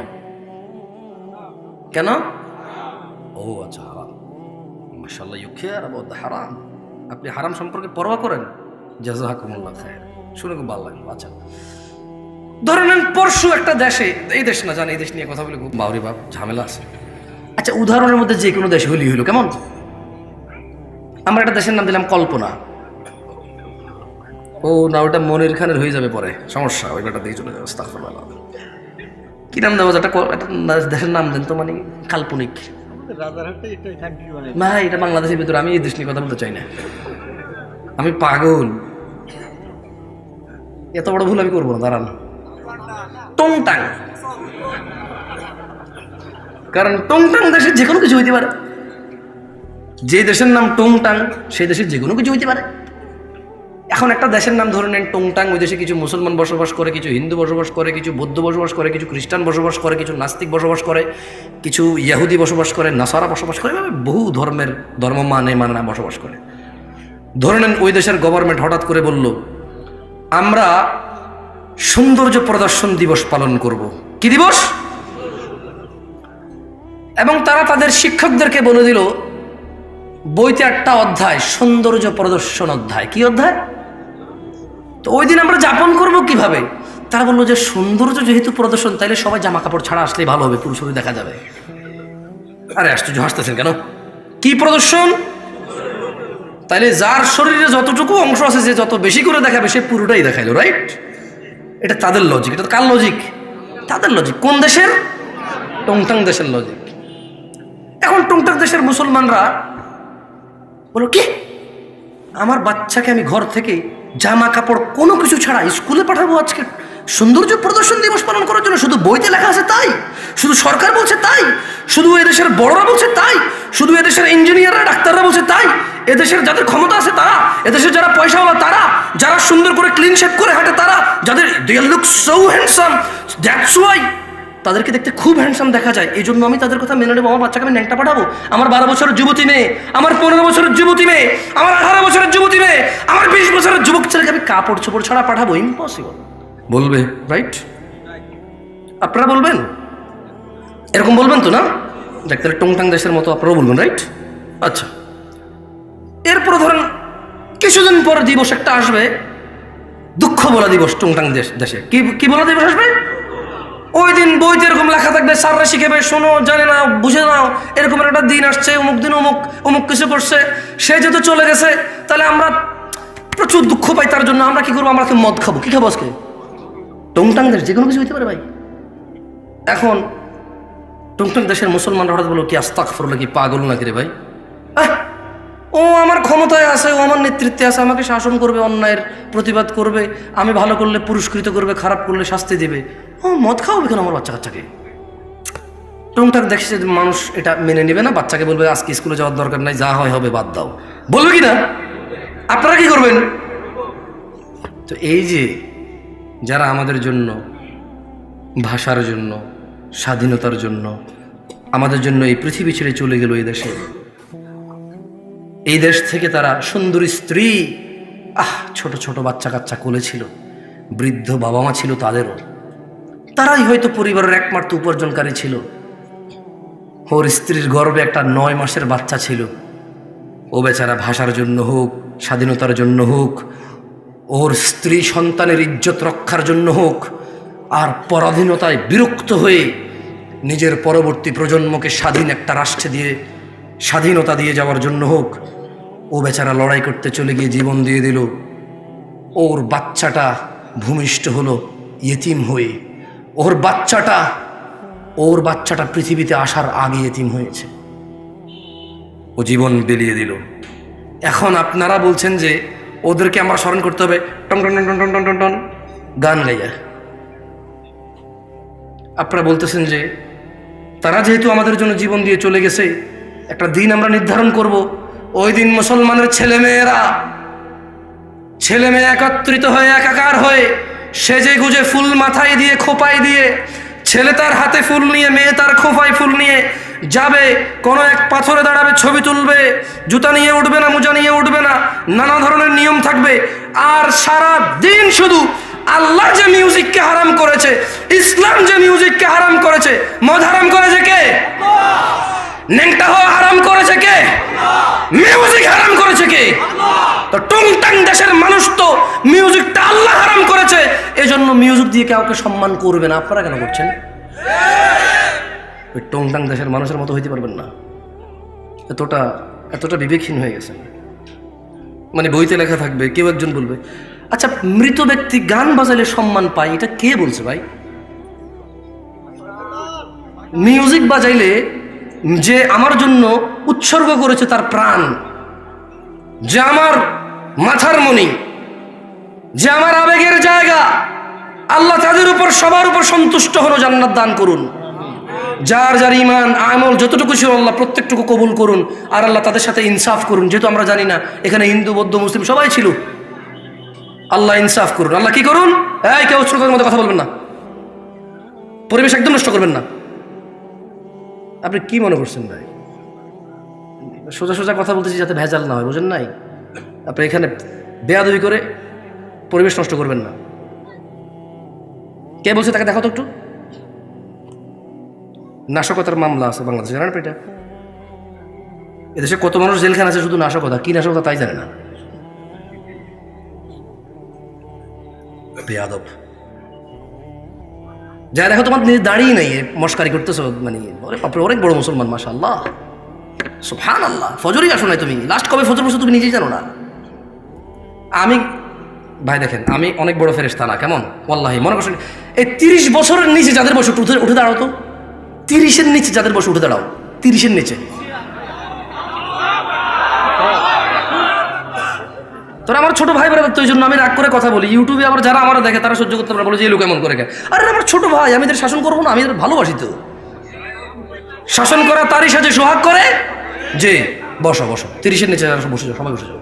কেন? ও আচ্ছা, হারাম। মাশাআল্লাহ, ইউ কেয়ার অ্যাবাউট দ্য হারাম। আপনি হারাম সম্পর্কে পরোয়া করেন? জাযাকুমুল্লাহ খায়র। শুনে খুব ভালো লাগলো। আচ্ছা, ধরে নেন পরশু একটা দেশে, এই দেশ না জানি, এই দেশ নিয়ে কথা বলে খুব বাউরি বাপ ঝামেলা আছে। আচ্ছা, উদাহরণের মধ্যে যে কোনো দেশ হলি হইলো, কেমন? আমরা একটা দেশের নাম দিলাম কল্পনা। ও না, ওটা মনির খানের হয়ে যাবে পরে, সমস্যা, ওই বেটা দিয়ে চলে যাবে। আস্তাগফিরুল্লাহ। কি নাম দেওয়া? একটা দেশের নাম দেন তো, মানে কাল্পনিক। ভাই, এটা বাংলাদেশের ভিতরে, আমি এই দেশ নিয়ে কথা বলতে চাই না, আমি পাগল। এত বড় ভুল আমি করবো না, দাঁড়ান। টংটাং, কারণ টংটাং দেশের যে কোনো কিছু হইতে পারে। যে দেশের নাম টংটাং সেই দেশের যে কোনো কিছু হইতে পারে। এখন একটা দেশের নাম ধরে নেন টংটাং, ওই দেশে কিছু মুসলমান বসবাস করে, কিছু হিন্দু বসবাস করে, কিছু বৌদ্ধ বসবাস করে, কিছু খ্রিস্টান বসবাস করে, কিছু নাস্তিক বসবাস করে, কিছু ইয়াহুদি বসবাস করে, নাসারা বসবাস করে, বহু ধর্মের ধর্ম মানে না বসবাস করে। ধরে নেন ওই দেশের গভর্নমেন্ট হঠাৎ করে বলল, আমরা সৌন্দর্য প্রদর্শন দিবস পালন করব। কি দিবস? এবং তারা তাদের শিক্ষকদেরকে বলে দিল, বইতে একটা অধ্যায় সৌন্দর্য প্রদর্শন অধ্যায়। কি অধ্যায়? তো ওই দিন আমরা যাপন করব কিভাবে? তারা বললো যে সৌন্দর্য যেহেতু প্রদর্শন, তাইলে সবাই জামা কাপড় ছাড়া আসলেই ভালো হবে, পুরো শরীর দেখা যাবে। আরে আশ্চর্য, হাসতেছেন কেন? কি প্রদর্শন? তাইলে যার শরীরে যতটুকু অংশ আছে, যে যত বেশি করে দেখাবে সে পুরোটাই দেখাইলো, রাইট? এটা তাদের লজিক। এটা কার লজিক? তাদের লজিক। কোন দেশের? টংটাং দেশের লজিক। এখন টংটাং দেশের মুসলমানরা বলো, কি আমার বাচ্চাকে আমি ঘর থেকে জামা কাপড় কোনো কিছু ছাড়া স্কুলে পাঠাবো আজকে সৌন্দর্য প্রদর্শন দিবস পালন করার জন্য? শুধু বইতে লেখা আছে তাই? শুধু সরকার বলছে তাই? শুধু এদেশের বড়রা বলছে তাই? শুধু এদেশের ইঞ্জিনিয়াররা ডাক্তাররা বলছে তাই? এদেশের যাদের ক্ষমতা আছে তারা, এদেশের যারা পয়সাওয়ালা তারা, যারা সুন্দর করে ক্লিন শেভ করে হাঁটে তারা, যাদের they look so handsome, that's why তাদেরকে দেখতে খুব হ্যান্ডসাম দেখা যায়, এই জন্য আমি তাদের কথা মেনে নেবো। আমার বাচ্চাকে আমি ন্যাংটা পাঠাবো? আমার 12 বছরের যুবতী মেয়ে, আমার 15 বছরের যুবতী মেয়ে, আমার 18 বছরের যুবতী মেয়ে, আমার 20 বছরের যুবক ছেলেকে আমি কাপড় চোপড় ছাড়া পাঠাবো? ইম্পসিবল। বলবে, রাইট? আপনারা বলবেন? এরকম বলবেন তো না? দেখ তাহলে টংটাং দেশের মতো আপনারাও বলবেন, রাইট? আচ্ছা, এরপর ধরেন কিছুদিন পর দিবস একটা আসবে, দুঃখ বলা দিবস। টংটাং দেশে কি বলা দিবস আসবে? ওই দিন বইতে এরকম লেখা থাকবে, স্যাররা শিখাবে, শোনো, জানে না, বুঝে নাও, এরকম একটা দিন আসছে, অমুক দিন অমুক অমুক কিছু করছে। সে যেহেতু চলে গেছে, তাহলে আমরা প্রচুর দুঃখ পাই তার জন্য। আমরা কি করবো? আমরা কি মদ খাবো? কি খাবো আজকে? টংটাং দেশ যে কোনো কিছু হইতে পারে ভাই। এখন টংটাং দেশের মুসলমানরা হঠাৎ বলো কি আস্তাগফিরুল্লাহ, কি পাগল নাকি রে ভাই? ও আমার ক্ষমতায় আছে, ও আমার নেতৃত্বে আছে, আমাকে শাসন করবে, অন্যায়ের প্রতিবাদ করবে, আমি ভালো করলে পুরস্কৃত করবে, খারাপ করলে শাস্তি দেবে। ও মদ খাওয়াবে কেন আমার বাচ্চা কাচ্চাকে? টংটাং দেখছে মানুষ এটা মেনে নেবে না, বাচ্চাকে বলবে আজকে স্কুলে যাওয়ার দরকার নাই, যা হয় হবে, বাদ দাও। বলবে কি না? আপনারা কি করবেন? তো এই যে যারা আমাদের জন্য, ভাষার জন্য, স্বাধীনতার জন্য, আমাদের জন্য এই পৃথিবী ছেড়ে চলে গেল, এই দেশে, এই দেশ থেকে তারা সুন্দরী স্ত্রী, ছোট ছোট বাচ্চা কাচ্চা কোলে ছিল, বৃদ্ধ বাবা মা ছিল তাদেরও, তারাই হয়তো পরিবারের একমাত্র উপার্জনকারী ছিল। ওর স্ত্রীর গর্ভে একটা 9 মাসের বাচ্চা ছিল। ও বেচারা ভাষার জন্য হোক, স্বাধীনতার জন্য হোক, ওর স্ত্রী সন্তানের ইজ্জত রক্ষার জন্য হোক, আর পরাধীনতায় বিরক্ত হয়ে নিজের পরবর্তী প্রজন্মকে স্বাধীন একটা রাষ্ট্রে দিয়ে, স্বাধীনতা দিয়ে যাওয়ার জন্য হোক, ও বেচারা লড়াই করতে চলে গিয়ে জীবন দিয়ে দিল। ওর বাচ্চাটা ভূমিষ্ঠ হলো ইয়েতিম হয়ে। ওর বাচ্চাটা পৃথিবীতে আসার আগে ইয়েতিম হয়েছে, ও জীবন বিলিয়ে দিল। এখন আপনারা বলছেন যে ওদেরকে আমরা স্মরণ করতে হবে টন টন টন টন টন টন টন গান গাইয়া। আপনারা বলতেছেন যে তারা যেহেতু আমাদের জন্য জীবন দিয়ে চলে গেছে, একটা দিন আমরা নির্ধারণ করব, ওই দিন মুসলমানের ছেলে মেয়ে একত্রিত হয়ে, একাকার হয়ে, সেজে গুজে, ফুল মাথায় দিয়ে, খোপায় দিয়ে, ছেলে তার হাতে ফুল নিয়ে, মেয়ে তার খোপায় ফুল নিয়ে যাবে, কোনো এক পাথরে দাঁড়াবে, ছবি তুলবে, জুতা নিয়ে উঠবে না, মোজা নিয়ে উঠবে না, নানা ধরনের নিয়ম থাকবে। আর সারা দিন শুধু আল্লাহ যে মিউজিককে হারাম করেছে, ইসলাম যে মিউজিককে হারাম করেছে, মদ হারাম করেছে কে? ন্যাংটা হওয়া হারাম করেছে কে? মিউজিক হারাম করেছে কে? তো টংটাং দেশের মানুষ তো মিউজিকটা আল্লাহ হারাম করেছে, এজন্য মিউজিক দিয়ে কাউকে সম্মান করবে না। আপনারা কেন করছেন? ওই টংটাং দেশের মানুষের মতো হইতে পারবেন না। এতটা বিবেকহীন হয়ে গেছে। মানে বইতে লেখা থাকবে, কেউ একজন বলবে, আচ্ছা মৃত ব্যক্তি গান বাজালে সম্মান পায়, এটা কে বলছে ভাই? মিউজিক বাজাইলে যে আমার জন্য উৎসর্গ করেছে তার প্রাণ, যে আমার মাথার মণি, যে আমার আবেগের জায়গা, আল্লাহ তাদের উপর, সবার উপর সন্তুষ্ট হলো, জান্নাত দান করুন। যার যার ইমান আমল যতটুকু ছিল আল্লাহ প্রত্যেকটুকু কবুল করুন, আর আল্লাহ তাদের সাথে ইনসাফ করুন। যেহেতু আমরা জানি না এখানে হিন্দু, বৌদ্ধ, মুসলিম সবাই ছিল, আল্লাহ ইনসাফ করুন। আল্লাহ কি করুন? কেউ শ্রোতার মধ্যে কথা বলবেন না, পরিবেশ একদম নষ্ট করবেন না। আপনি কি মনে করছেন ভাই? সোজা সোজা কথা বলতেছি যাতে ভেজাল না হয়, বুঝেন নাই? আপনি এখানে বেয়াদবি করে পরিবেশ নষ্ট করবেন না। কে বলছে তাকে দেখো তো একটু। নাশকতার মামলা আছে বাংলাদেশে, জানেন এটা? এদেশে কত মানুষ জেলখানা আছে শুধু নাশকতা। কি নাশকতা তাই জানে না, বেয়াদব। যা দেখো তোমার নিজে দাঁড়িয়ে নাই, মস্কারি করতেছো, মানে অনেক বড় মুসলমান, মাশাআল্লাহ, সুবহানাল্লাহ। ফজরই আসো নাই তুমি, লাস্ট কবে ফজর বসে তুমি নিজেই জানো না। আমি ভাই দেখেন, আমি অনেক বড় ফেরেশতা না, কেমন ওয়াল্লাহি মনে করছেন। এই 30 বছরের নিচে যাদের বয়স, উঠে দাঁড়াও তো। 30-এর নিচে যাদের বয়স উঠে দাঁড়াও, 30-এর নিচে। তোরা আমার ছোট ভাই ব্রাদার, তো এই জন্য আমি রাগ করে কথা বলি। ইউটিউবে আবার যারা আমার দেখে তারা সহ্য করতে পারে, বলে যে এই লোক এমন করে কেন? আরে আমার ছোট ভাই, আমি এদের শাসন করবো না? আমি এদের ভালোবাসি তো। শাসন করা তারই সাথে সোহাগ করে যে বসো বসো, 30-এর নিচে যারা বসে যাও, সবাই বসে যাও।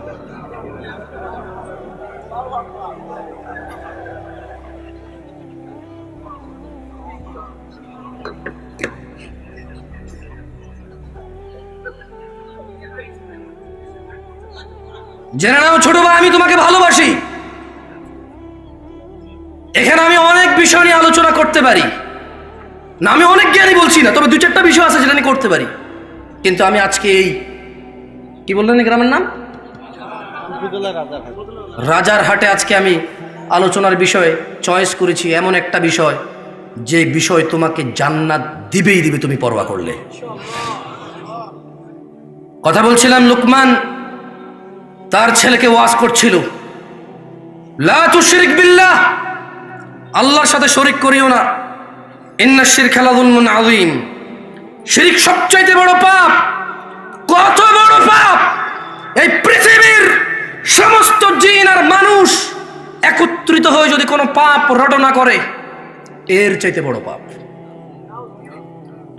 জেনে নাও ছোট ভাই, আমি তোমাকে ভালোবাসি। এখানে আমি অনেক বিষয় নিয়ে আলোচনা করতে পারি না, আমি অনেক জ্ঞানী বলছি না, তবে 2-4টা বিষয় আছে যেটা নিয়ে করতে পারি। কিন্তু আমি আজকে এই কি বললেন এই গ্রামের নাম, রাজারহাটে, আজকে আমি আলোচনার বিষয়ে চয়েস করেছি এমন একটা বিষয়, যে বিষয় তোমাকে জান্নাত দিবেই দিবে তুমি পরোয়া করলে। কথা বলছিলাম, লুকমান তার ছেলেকে ওয়াজ করছিল, লা তুশরিক বিল্লাহ, আল্লাহর সাথে শরীক করিও না, ইন্নাশ শিরকা লাযুলমুন আযীম, শিরক সবচাইতে বড় পাপ। কত বড় পাপ! এই পৃথিবীর সমস্ত জিন আর মানুষ একত্রিত হয়ে যদি কোনো পাপ রটনা করে, এর চাইতে বড় পাপ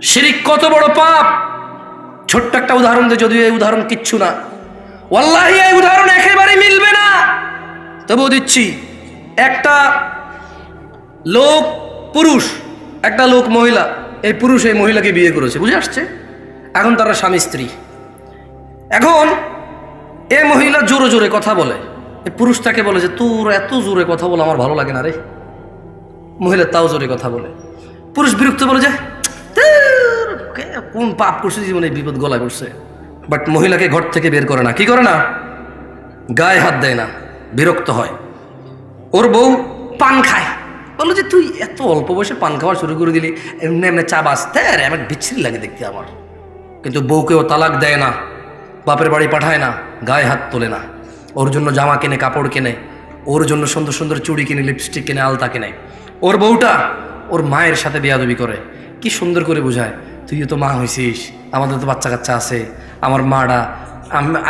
শিরক। কত বড় পাপ! ছোট্ট একটা উদাহরণ দিয়ে, যদিও এই উদাহরণ কিচ্ছু না, ওয়াল্লাহি এই উদাহরণ একেবারে মিলবে না, তবুও দিচ্ছি। একটা লোক পুরুষ, একটা লোক মহিলা, এই পুরুষ এই মহিলাকে বিয়ে করেছে, বুঝে আসছে? এখন তারা স্বামী স্ত্রী। এখন এ মহিলা জোরে জোরে কথা বলে, এই পুরুষ তাকে বলে যে তোর এত জোরে কথা বলে আমার ভালো লাগে না রে। মহিলা তাও জোরে কথা বলে, পুরুষ বিরক্ত বলে যে কোন পাপ করছে জীবনে, বিপদ গলায় পড়ছে। বাট মহিলাকে ঘর থেকে বের করে না, কি করে না, গায়ে হাত দেয় না, বিরক্ত হয়। ওর বউ পান খায়, বললো যে তুই এত অল্প বয়সে পান খাওয়া শুরু করে দিলি, এমনি এমনি চা বাঁচতে আমার বিচ্ছিরি লাগে দেখতে আমার। কিন্তু বউকেও তালাক দেয় না, বাপের বাড়ি পাঠায় না, গায়ে হাত তোলে না, ওর জন্য জামা কিনে, কাপড় কেনে, ওর জন্য সুন্দর সুন্দর চুড়ি কিনে, লিপস্টিক কিনে, আলতা কিনে। ওর বউটা ওর মায়ের সাথে বেয়াদবি করে, কি সুন্দর করে বোঝায়, তুইও তো মা হয়েছিস, আমাদের তো বাচ্চা কাচ্চা আছে, আমার মাটা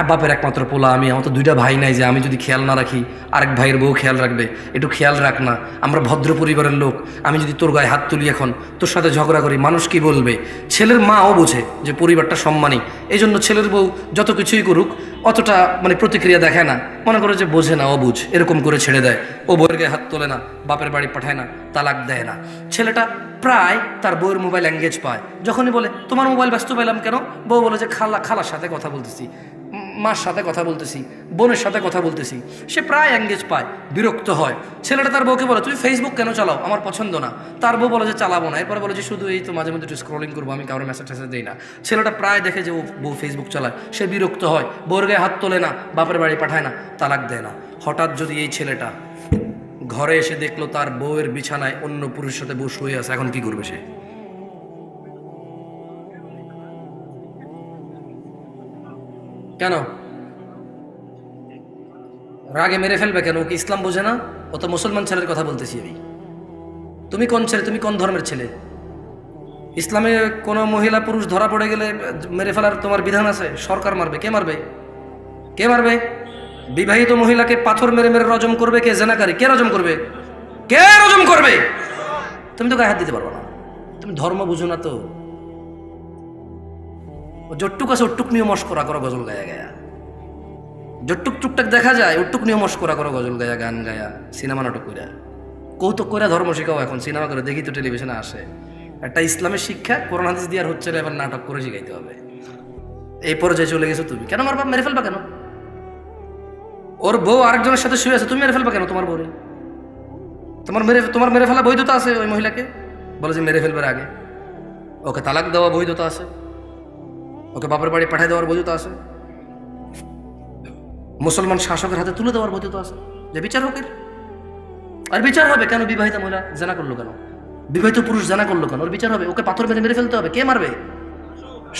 বাপের একমাত্র পোলা আমি, আমার তো 2টা ভাই নাই যে আমি যদি খেয়াল না রাখি আরেক ভাইয়ের বউ খেয়াল রাখবে, একটু খেয়াল রাখ না, আমরা ভদ্র পরিবারের লোক, আমি যদি তোর গায়ে হাত তুলি এখন, তোর সাথে ঝগড়া করি, মানুষ কি বলবে? ছেলের মাও বোঝে যে পরিবারটা সম্মানী, এই জন্য ছেলের বউ যত কিছুই করুক অতটা মানে প্রতিক্রিয়া দেখায় না, মনে করে যে বোঝে না, অবুঝ, এরকম করে ছেড়ে দেয়। ও বউয়ের গায়ে হাত তোলে না, বাপের বাড়ি পাঠায় না, তালাক দেয় না। ছেলেটা প্রায় তার বউয়ের মোবাইল এঙ্গেজ পায়, যখনই বলে তোমার মোবাইল ব্যস্ত পেলাম কেন, বউ বলে যে খালার সাথে কথা বলতেছি, মার সাথে কথা বলতেছি, বোনের সাথে কথা বলতেছি। সে প্রায় এঙ্গেজ পায়, বিরক্ত হয়। ছেলেটা তার বউকে বলে তুমি ফেসবুক কেন চালাও, আমার পছন্দ না। তার বউ বলে যে চালাবো না, এরপর বলে যে শুধু এই তো মাঝে মধ্যে একটু স্ক্রলিং করবো, আমি কারোর মেসেজ টেসেজ দিই না। ছেলেটা প্রায় দেখে যে ও বউ ফেসবুক চালায়, সে বিরক্ত হয়, বউয়ের গায়ে হাত তোলে না, বাপের বাড়ি পাঠায় না, তালাক দেয় না। হঠাৎ যদি এই ছেলেটা ঘরে এসে দেখলো তার বউয়ের বিছানায় অন্য পুরুষের সাথে বউ শুয়ে আছে, এখন কি করবে সে? কেন রাগে মেরে ফেলবে কেন? ও কি ইসলাম বোঝে না? ও তো মুসলমান ছেলের কথা বলতেছি আমি। তুমি কোন ছেলে, তুমি কোন ধর্মের ছেলে? ইসলামে কোনো মহিলা পুরুষ ধরা পড়ে গেলে মেরে ফেলার তোমার বিধান আছে? সরকার মারবে? কে মারবে? কে মারবে? বিবাহিত মহিলাকে পাথর মেরে মেরে রজম করবে কে? জেনাকারী। কে রজম করবে? কে রজম করবে? তুমি তো গায়ে হাত দিতে পারবে না, তুমি ধর্ম বুঝো না। তো যটুক আছে ওটুক নিয়ে মস্করা করো, গজল গায়া গায়া, যটুক টুকটাক দেখা যায় ওটুক নিয়ে মস্করা করো, গজল গায়া, গান গায়া, সিনেমা নাটক কইরা, কৌতুক কইরা ধর্ম শিখাও। এখন সিনেমা করে দেখি তো, টেলিভিশনে আসে। একটা ইসলামের শিক্ষা কোরআন হাদিস দিয়ে আর হচ্ছে না, এবার নাটক করে শিখাইতে হবে। এই পর্যায়ে চলে গেছো তুমি। কেন মারবা? মেরে ফেলবা কেন? ওর বউ আরেকজনের সাথে শুয়ে আছে, তুমি মেরে ফেলবা কেন তোমার বউরে? তোমার মেরে ফেলা বৈধতা আছে ওই মহিলাকে? বলে যে মেরে ফেলবার আগে ওকে তালাক দেওয়া বৈধতা আছে, ওকে বাপের বাড়ি পাঠিয়ে দেওয়ার বৈধতা আছে, মুসলমান শাসকের হাতে তুলে দেওয়ার বৈধতা আছে, যে বিচার হোক। আর বিচার হবে কেন? বিবাহিত মহিলা জানা করলো কেন? বিবাহিত পুরুষ জানা করলো কেন? ওর বিচার হবে, ওকে পাথর মেরে মেরে ফেলতে হবে। কে মারবে?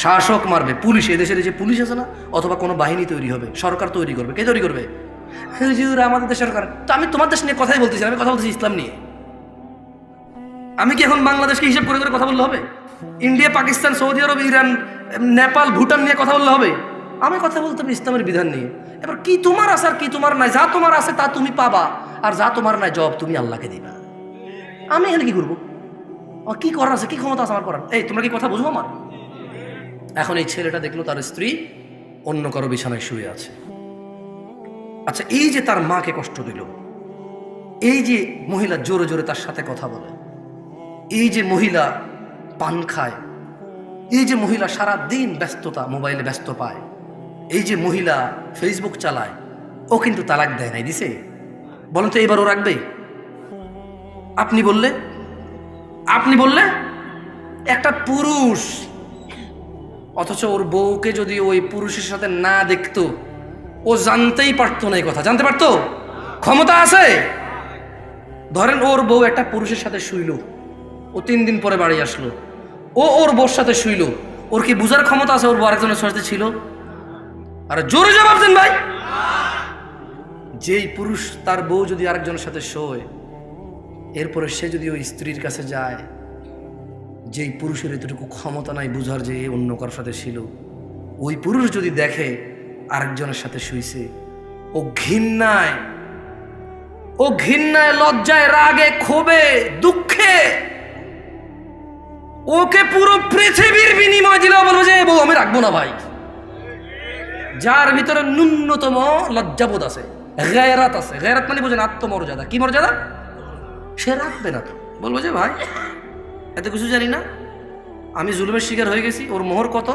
শাসক মারবে, পুলিশ। এদেশের যে পুলিশ আছে না, অথবা কোনো বাহিনী তৈরি হবে, সরকার তৈরি করবে। কে তৈরি করবে? হুজুর আমাদের দেশের সরকার। তো আমি তোমার দেশ নিয়ে কথাই বলতেছি, আমি কথা বলতেছি ইসলাম নিয়ে। আমি কি এখন বাংলাদেশকে হিসাব করে করে কথা বললে হবে? ইন্ডিয়া, পাকিস্তান, সৌদি আরব, ইরান, নেপাল, ভুটান নিয়ে কথা বললে হবে? আমি কথা বলতে হবে ইসলামের বিধান নিয়ে। এবার কি তোমার আছে আর কি তোমার নাই, যা তোমার আছে তা তুমি পাবা, আর যা তোমার নাই জবাব তুমি আল্লাহকে দিবা। আমি এখানে কি করবো? আমার কি করার আছে, কি ক্ষমতা আছে আমার করার? এই তোমরা কি কথা বুঝবো আমার? এখন এই ছেলেটা দেখলো তার স্ত্রী অন্য কারো বিছানায় শুয়ে আছে। আচ্ছা, এই যে তার মাকে কষ্ট দিল, এই যে মহিলা জোরে জোরে তার সাথে কথা বলে, এই যে মহিলা পান খায়, এই যে মহিলা সারা দিন ব্যস্ততা মোবাইলে ব্যস্ত পায়, এই যে মহিলা ফেসবুক চালায়, ও কিন্তু তালাক দেয় নাই, দিছে? বলেন তো এবার ও রাখবে? আপনি বললে একটা পুরুষ, অথচ ওর বউকে যদি ওই পুরুষের সাথে না দেখতো, ও জানতেই পারতো না এই কথা, জানতে পারতো? ক্ষমতা আছে? ধরেন ওর বউ একটা পুরুষের সাথে শুইল, ও 3 দিন পরে বাড়ি আসলো, ও ওর বউর সাথে শুইল, ওর কি বুঝার ক্ষমতা আছে ওর বউ আরেকজনের সাথে ছিল? আর জোরে জবাব দেন ভাই। যেই পুরুষ তার বউ যদি আরেকজনের সাথে শোয়, এরপরে সে যদি ওই স্ত্রীর কাছে যায়, যেই পুরুষের এতটুকু ক্ষমতা নাই বুঝার যে অন্য কারোর সাথে ছিল, ওই পুরুষ যদি দেখে আরেকজনের সাথে শুইছে, ও ঘৃণায় লজ্জায় রাগে ক্ষোভে দুঃখে ওকে পুরো পৃথিবীর বিনিময় দিলেও বলবো যে বউ আমি রাখবো না ভাই। যার ভিতরে ন্যূনতম লজ্জাবোধ আছে, গায়রাত আছে, গায়রাত মানে বোঝেন আত্মমর্যাদা, কি মর্যাদা, সে রাখবে না। তো বলবো যে ভাই এত কিছু জানি না, আমি জুলুমের শিকার হয়ে গেছি, ওর মোহর কত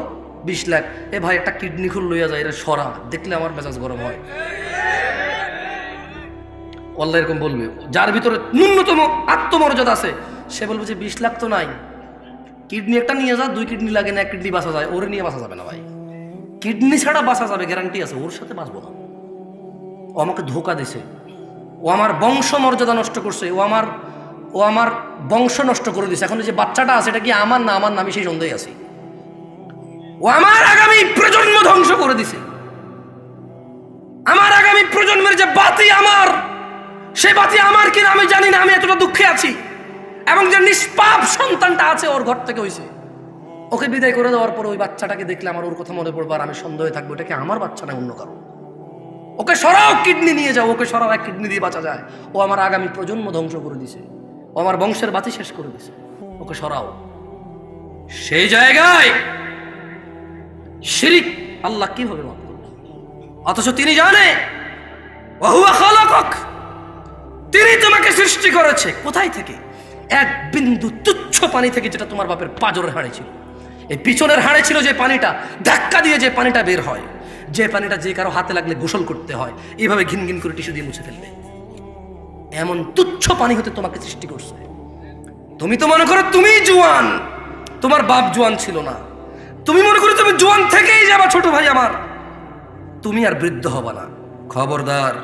20 লাখ, এ ভাই একটা কিডনি খুল লইয়া যায়, এটা সরা, দেখলে আমার মেজাজ গরম হয়। আল্লাহ এরকম বলবে। যার ভিতরে ন্যূনতম আত্মমর্যাদা আছে সে বলবে যে 20 লাখ তো নাই, কিডনি একটা নিয়ে যা, 2 কিডনি লাগে না, 1 কিডনি বাঁচা যায়, ওরে নিয়ে বাঁচা যাবে না ভাই, কিডনি ছাড়া বাঁচা যাবে গ্যারান্টি আছে, ওর সাথে বাঁচবো না। ও আমাকে ধোকা দিছে, ও আমার বংশ মর্যাদা নষ্ট করছে, ও আমার বংশ নষ্ট করে দিছে। এখন যে বাচ্চাটা আছে এটা কি আমার না আমার, আমি সেই সন্দেহে আছি। ও আমার আগামী প্রজন্ম ধ্বংস করে দিছে, আমার আগামী প্রজন্মের যে বাতি আমার, সেই বাতি আমার কিনা আমি জানি না, আমি এতটা দুঃখে আছি। এবং যে নিষ্পাপ সন্তানটা আছে ওর ঘর থেকে হইছে, ওকে বিদায় করে দেওয়ার পর ওই বাচ্চাটাকে দেখলে আমার ওর কথা মনে পড়বে, আর আমি সন্দেহে থাকবো এটা কি আমার বাচ্চা না অন্য কারো। ওকে সরাও, কিডনি নিয়ে যাও, ওকে সরাও, 1 কিডনি দিয়ে বাঁচা যায়। ও আমার আগামী প্রজন্ম ধ্বংস করে দিছে, ও আমার বংশের বাতি শেষ করে দিছে, ওকে সরাও। সেই জায়গায় শিরিক আল্লাহ কিভাবে মাফ করবে? অথচ তিনি জানে ওয়া খালাকাক, তিনি তোমাকে সৃষ্টি করেছে কোথায় থেকে? 1 বিন্দু তুচ্ছ পানি থেকে, যেটা তোমার বাপের পাজরের হাড়ে ছিল, এই পিছনের হাড়ে ছিল যে পানিটা, ধাক্কা দিয়ে যে পানিটা বের হয়, যে পানিটা যে কারো হাতে লাগলে গোসল করতে হয়, এইভাবে ঘিন ঘিন করে টিস্যু দিয়ে মুছে ফেলবে, এমন তুচ্ছ পানি হতে তোমাকে সৃষ্টি করছে। তুমি তো মনে করো তুমি জোয়ান, তোমার বাপ জোয়ান ছিল না, তুমি মনে করো তুমি জোয়ান থেকেই যাবা, ছোট ভাই আমার, তুমি আর বৃদ্ধ হবা না, খবরদার।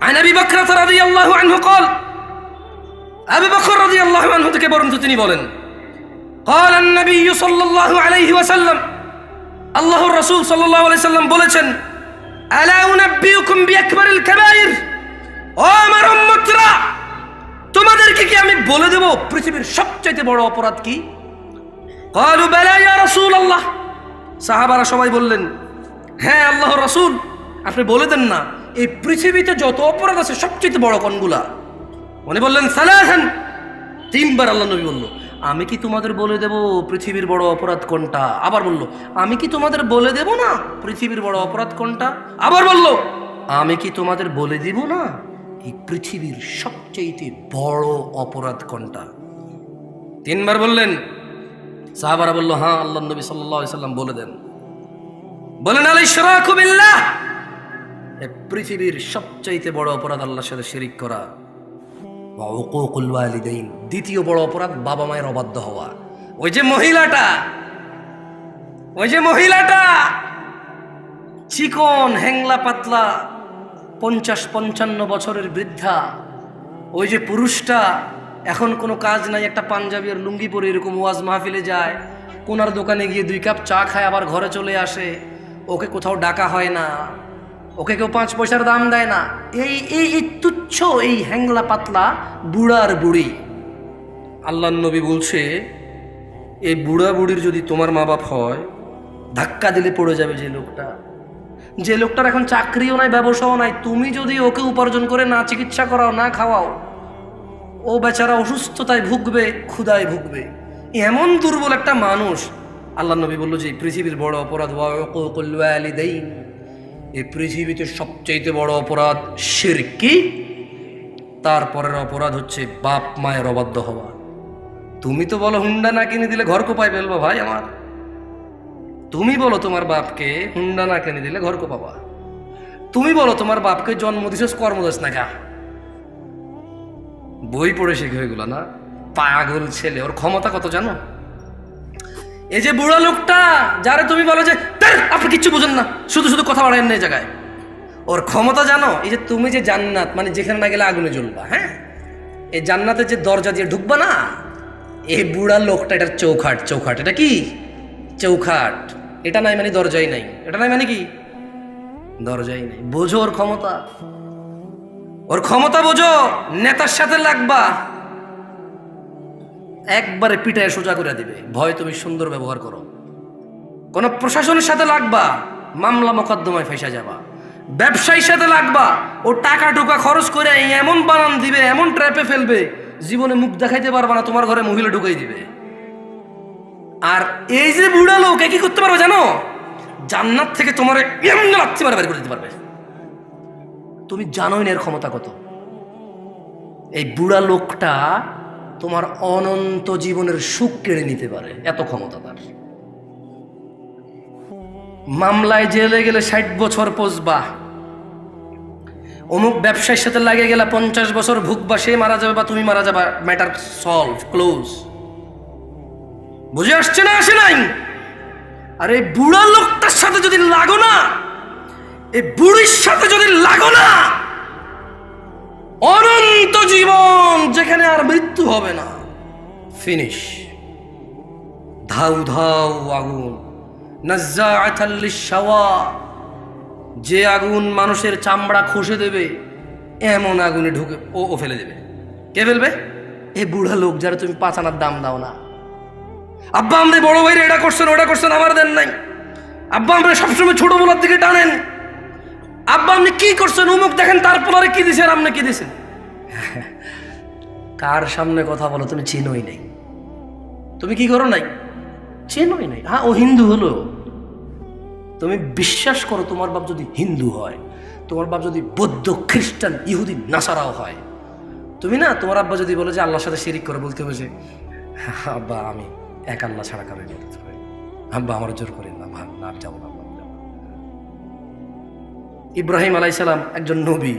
আন আবি বকর রাদিয়াল্লাহু আনহু قال, আবু বকর রাদিয়াল্লাহু আনহু থেকে বর্ণিত তিনি বলেন, قال النبي صلى الله عليه وسلم, আল্লাহর রাসূল সাল্লাল্লাহু আলাইহি সাল্লাম বলেছেন, আলা উনাব্বিউকুম বিআকবারিল কাবাইর, ও আমার উম্মতরা, তোমাদেরকে কি আমি বলে দেব পৃথিবীর সবচেয়ে বড় অপরাধ কি? ক্বালু বালা ইয়া রাসূলুল্লাহ, সাহাবারা সবাই বললেন, হ্যাঁ আল্লাহর রাসূল আপনি বলে দেন না, এই পৃথিবীতে যত অপরাধ আছে সবচেয়ে বড় কোনগুলা? উনি বললেন সালাসান, 3 বার আল্লাহ নবী বলল, আমি কি তোমাদের বলে দেব পৃথিবীর বড় অপরাধ কোনটা? আবার বলল, আমি কি তোমাদের বলে দেব না পৃথিবীর বড় অপরাধ কোনটা? আবার বলল, আমি কি তোমাদের বলে দিব না এই পৃথিবীর সবচেয়ে বড় অপরাধ কোনটা? 3 বার বললেন। সাহাবারা বলল, হ্যাঁ আল্লাহ নবী সাল্লাল্লাহু আলাইহি সাল্লাম বলে দেন। বলেন, আল ইশরাকু বিল্লাহ, এই পৃথিবীর সবচেয়ে বড় অপরাধ আল্লাহর সাথে শিরিক করা। ওয়া উকুকুল ওয়ালিদাইন, দ্বিতীয় বড় অপরাধ বাবা মায়ের অবাধ্য হওয়া। ওই যে মহিলাটা চিকন হ্যাংলা পাতলা 50-55 বছরের বৃদ্ধা, ওই যে পুরুষটা এখন কোনো কাজ নাই, একটা পাঞ্জাবি আর লুঙ্গি পরে এরকম ওয়াজ মাহফিলে যায়, কোনার দোকানে গিয়ে 2 কাপ চা খায় আবার ঘরে চলে আসে, ওকে কোথাও ডাকা হয় না, ওকে কেউ 5 পয়সার দাম দেয় না। এই তুচ্ছ এই হ্যাংলা পাতলা বুড়ার বুড়ি, আল্লাহর নবী বলছে, এই বুড়া বুড়ির যদি তোমার মা বাপ হয়, ধাক্কা দিলে পড়ে যাবে যে লোকটার এখন চাকরিও নাই, ব্যবসাও নাই, তুমি যদি ওকে উপার্জন করে না চিকিৎসা করাও, না খাওয়াও, ও বেচারা অসুস্থতায় ভুগবে, ক্ষুধায় ভুগবে। এমন দুর্বল একটা মানুষ। আল্লাহ নবী বলল যে পৃথিবীর বড় অপরাধ ওয়াকুল ওয়ালিদাইন, এই পৃথিবীতে সবচেয়ে বড় অপরাধ শিরকি, তারপরের অপরাধ হচ্ছে বাপ মায়ের অবাধ্য হওয়া। তুমি তো বলো হুন্ডা না কিনে দিলে ঘর কোপায় ফেলবো ভাই আমার, তুমি বলো তোমার বাপকে হুন্ডা না কিনে দিলে ঘর কোপাবা, তুমি বলো তোমার বাপকে জন্ম দিছস কর্মদাস না গা, বই পড়ে শিখে এগুলো না। পাগল ছেলে, ওর ক্ষমতা কত জানো? এই যে বুড়া লোকটা যারে তুমি বলো যে আপনি কিচ্ছু বুঝেন না, শুধু শুধু কথা বাড়ায় না এই জায়গায়, ওর ক্ষমতা জানো? এই যে তুমি যে জান্নাত, মানে যেখানে না গেলে আগুনে জ্বলবা, হ্যাঁ, এই জান্নাতের যে দরজা দিয়ে ঢুকবা না, এই বুড়া লোকটা এটার চৌখাট। এটা কি চৌখাট? এটা নাই মানে দরজাই নাই, এটা নাই মানে কি দরজাই নাই। বোঝো ওর ক্ষমতা বোঝো। নেতার সাথে লাগবা, একবারে পিটায় সোজা করে দিবে। ভয় তুমি সুন্দর ব্যবহার করো। কোন প্রশাসনের সাথে লাগবা, মামলা মোকদ্দমায় ফেসে যাবা। ব্যবসায়ীর সাথে লাগবা, ও টাকা টুকা খরচ করে এমন বানান দিবে, এমন ট্র্যাপে ফেলবে, জীবনে মুখ দেখাইতে পারবা না, তোমার ঘরে মহিলা ঢুকাই দিবে। আর এই যে বুড়া লোক কি করতে পারবে জানো? জান্নাত থেকে তোমার এমনি লাথি মারে বের করে দিতে পারবে। তুমি জানোই না এর ক্ষমতা কত। এই বুড়া লোকটা তোমার অনন্ত জীবনের সুখ কেড়ে নিতে পারে, এত ক্ষমতা তার। মামলায় জেলে গেলে 60 বছর পচবা, অমুক ব্যবসায়ীর সাথে লাগে গেলে 50 বছর ভুগবা, সে মারা যাবে বা তুমি মারা যাবা, ম্যাটার সলভ, ক্লোজ। বুঝে আসছে না? আসে নাই? আর এই বুড়া লোকটার সাথে যদি লাগো না, এই বুড়ির সাথে যদি লাগো না, অনন্ত জীবন, যেখানে আর মৃত্যু হবে না, ফিনিশ। ধাউ ধাউ আগুন, নাজ্জাআতাল লিশ-শাওয়া, যে আগুন মানুষের চামড়া খসে দেবে, এমন আগুনে ঢুকে ও ফেলে দেবে। কে ফেলবে? এই বুড়া লোক যারা তুমি 5 আনার দাম দাও না। আব্বা আমাদের বড় ভাইরা এটা করছেন ওটা করছেন, আমার দেন নাই। আব্বা আমরা সবসময় ছোট বলার দিকে টানেন। আব্বা আপনি কি করছেন, অমুক দেখেন, তারপরে কি দিছেন, আপনি কি দিছেন? কার সামনে কথা বলো? তুমি চিনোই নাই। তুমি কি করো নাই? চেনোই নাই। হ্যাঁ, ও হিন্দু হলো, তুমি বিশ্বাস করো তোমার বাপ যদি হিন্দু হয়, তোমার বাপ যদি বৌদ্ধ, খ্রিস্টান, ইহুদি, নাসারাও হয়, তুমি না, তোমার আব্বা যদি বলে যে আল্লাহর সাথে শিরিক করে, বলতে হবে যে আব্বা আমি এক আল্লাহ ছাড়া কারো করতে পারি, আব্বা আমার জোর করেন না, ভাব না যাবো না। ইব্রাহিম আলাইহিস সালাম একজন নবী,